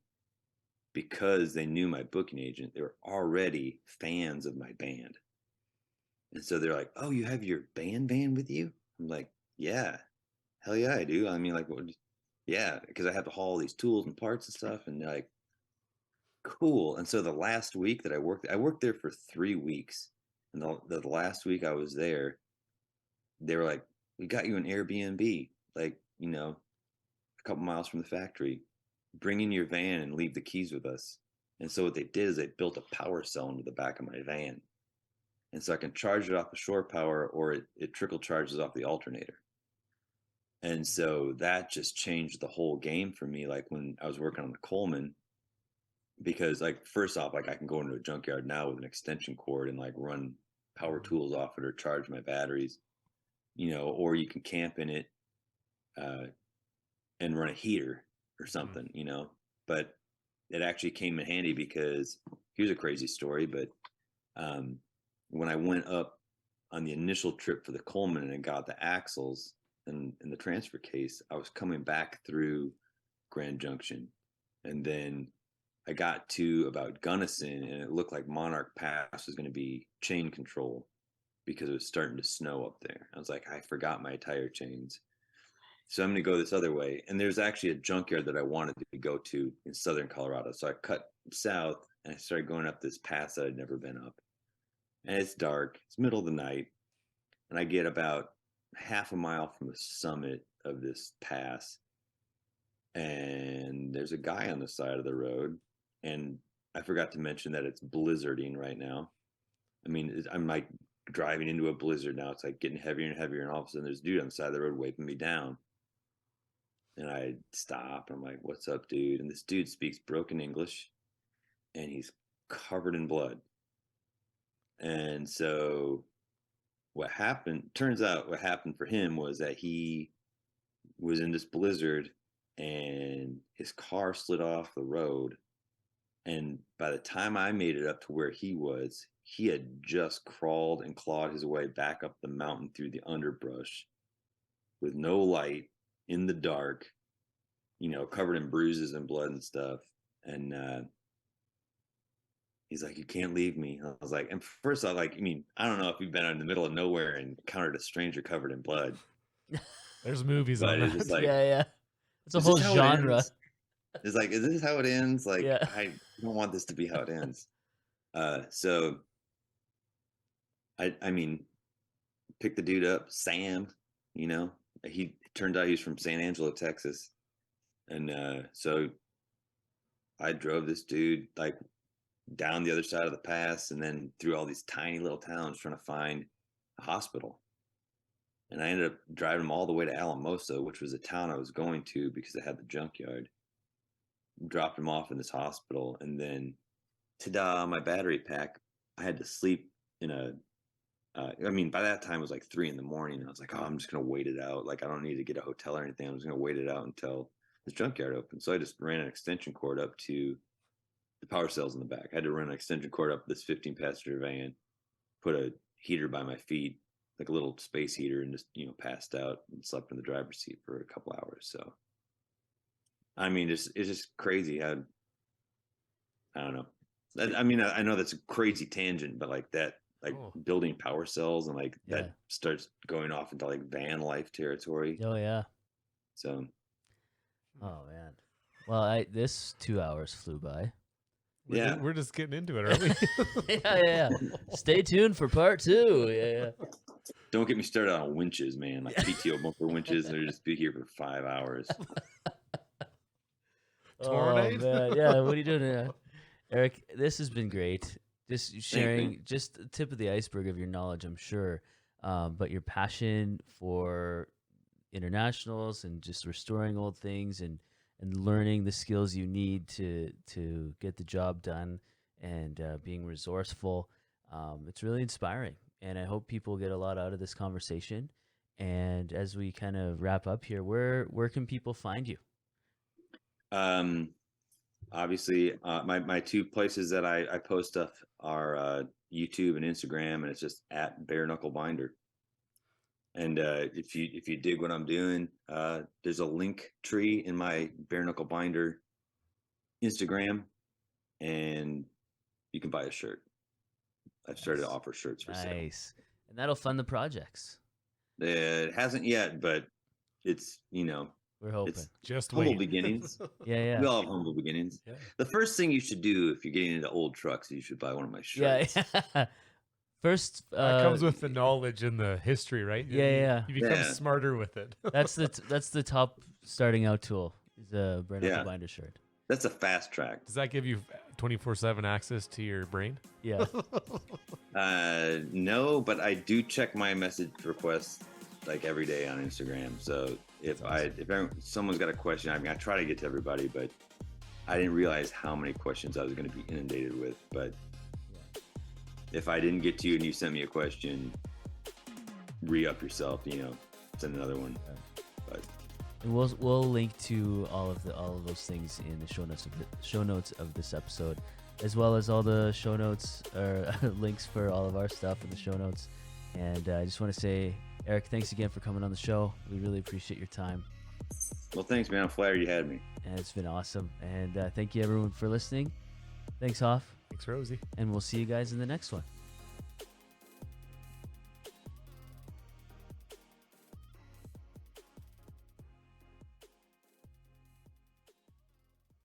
because they knew my booking agent, they were already fans of my band. And so they're like, "Oh, you have your band van with you?" I'm like, "Yeah, hell yeah, I do." I mean, like, what? Yeah, because I have to haul these tools and parts and stuff, and they're like, "Cool." And so the last week that I worked there for 3 weeks, and the last week I was there, they were like, "We got you an Airbnb, like, a couple miles from the factory. Bring in your van and leave the keys with us." And so what they did is they built a power cell into the back of my van. And so I can charge it off the shore power, or it trickle charges off the alternator. And so that just changed the whole game for me. Like when I was working on the Coleman, because like first off, like I can go into a junkyard now with an extension cord and like run power tools off it or charge my batteries, or you can camp in it uh, and run a heater or something, But it actually came in handy because here's a crazy story, but when I went up on the initial trip for the Coleman and got the axles and in the transfer case, I was coming back through Grand Junction, and then I got to about Gunnison, and it looked like Monarch Pass was going to be chain control because it was starting to snow up there. I was like, I forgot my tire chains. So I'm going to go this other way. And there's actually a junkyard that I wanted to go to in southern Colorado. So I cut south and I started going up this pass that I'd never been up. And it's dark, it's middle of the night. And I get about half a mile from the summit of this pass. And there's a guy on the side of the road. And I forgot to mention that it's blizzarding right now. I mean, I'm like driving into a blizzard now. It's like getting heavier and heavier. And all of a sudden, there's a dude on the side of the road waving me down. And I stop. I'm like, "What's up, dude?" And this dude speaks broken English, and he's covered in blood. And so turns out what happened for him was that he was in this blizzard and his car slid off the road. And by the time I made it up to where he was, he had just crawled and clawed his way back up the mountain through the underbrush with no light in the dark, covered in bruises and blood and stuff. And he's like, "You can't leave me." I was like, and first I like, I mean, I don't know if you've been out in the middle of nowhere and encountered a stranger covered in blood. There's movies But on it's that. just like, yeah. It's a is whole this how it genre. ends? It's like, is this how it ends? Like, Yeah. I don't want this to be how it ends. So I mean, pick the dude up, Sam, he turned out he's from San Angelo, Texas. And so I drove this dude like down the other side of the pass and then through all these tiny little towns trying to find a hospital. And I ended up driving him all the way to Alamosa, which was a town I was going to because I had the junkyard. Dropped him off in this hospital, and then, ta-da! My battery pack. I had to sleep in a. I mean, by that time it was like 3 a.m. I was like, "Oh, I'm just gonna wait it out. Like, I don't need to get a hotel or anything. I'm just gonna wait it out until this junkyard opened." So I just ran an extension cord up to the power cells in the back. I had to run an extension cord up this 15-passenger van, put a heater by my feet, like a little space heater, and just passed out and slept in the driver's seat for a couple hours. So I mean, it's just crazy how, I don't know. I mean, I know that's a crazy tangent, but like that, like building power cells and like that starts going off into like van life territory. Oh yeah. So. Oh man. Well, this 2 hours flew by. We're just getting into it, aren't we? Yeah. Stay tuned for part 2. Yeah. Don't get me started on winches, man. Like PTO bumper winches, and they're just be here for 5 hours. Tornado? Oh man, yeah. What are you doing, Eric? This has been great. Just sharing, just the tip of the iceberg of your knowledge, I'm sure. But your passion for internationals and just restoring old things and learning the skills you need to get the job done and being resourceful. It's really inspiring, and I hope people get a lot out of this conversation. And as we kind of wrap up here, where can people find you? Obviously, my two places that I post stuff are YouTube and Instagram, and it's just at Bare Knuckle Binder. And if you dig what I'm doing, there's a link tree in my Bare Knuckle Binder Instagram, and you can buy a shirt. I've started to offer shirts for sale. Nice. And that'll fund the projects. It hasn't yet, but it's, We're hoping. it's Just humble wait. beginnings. Yeah. We all have humble beginnings. Yeah. The first thing you should do if you're getting into old trucks, you should buy one of my shirts. Yeah. First, That comes with the knowledge and the history, right? Yeah. You become Yeah. smarter with it. that's the top starting out tool is a Bare Knuckle Yeah. Binder shirt. That's a fast track. Does that give you 24/7 access to your brain? Yeah. No, but I do check my message requests like every day on Instagram. So if someone's got a question, I try to get to everybody, but I didn't realize how many questions I was going to be inundated with. But if I didn't get to you and you sent me a question, re-up yourself. Send another one. But And we'll link to all of those things in the show notes of this episode, as well as all the show notes or links for all of our stuff in the show notes. And I just want to say, Eric, thanks again for coming on the show. We really appreciate your time. well, thanks, man. I'm flattered you had me. And it's been awesome. And thank you everyone for listening. Thanks, Hoff. Thanks, Rosie. And we'll see you guys in the next one.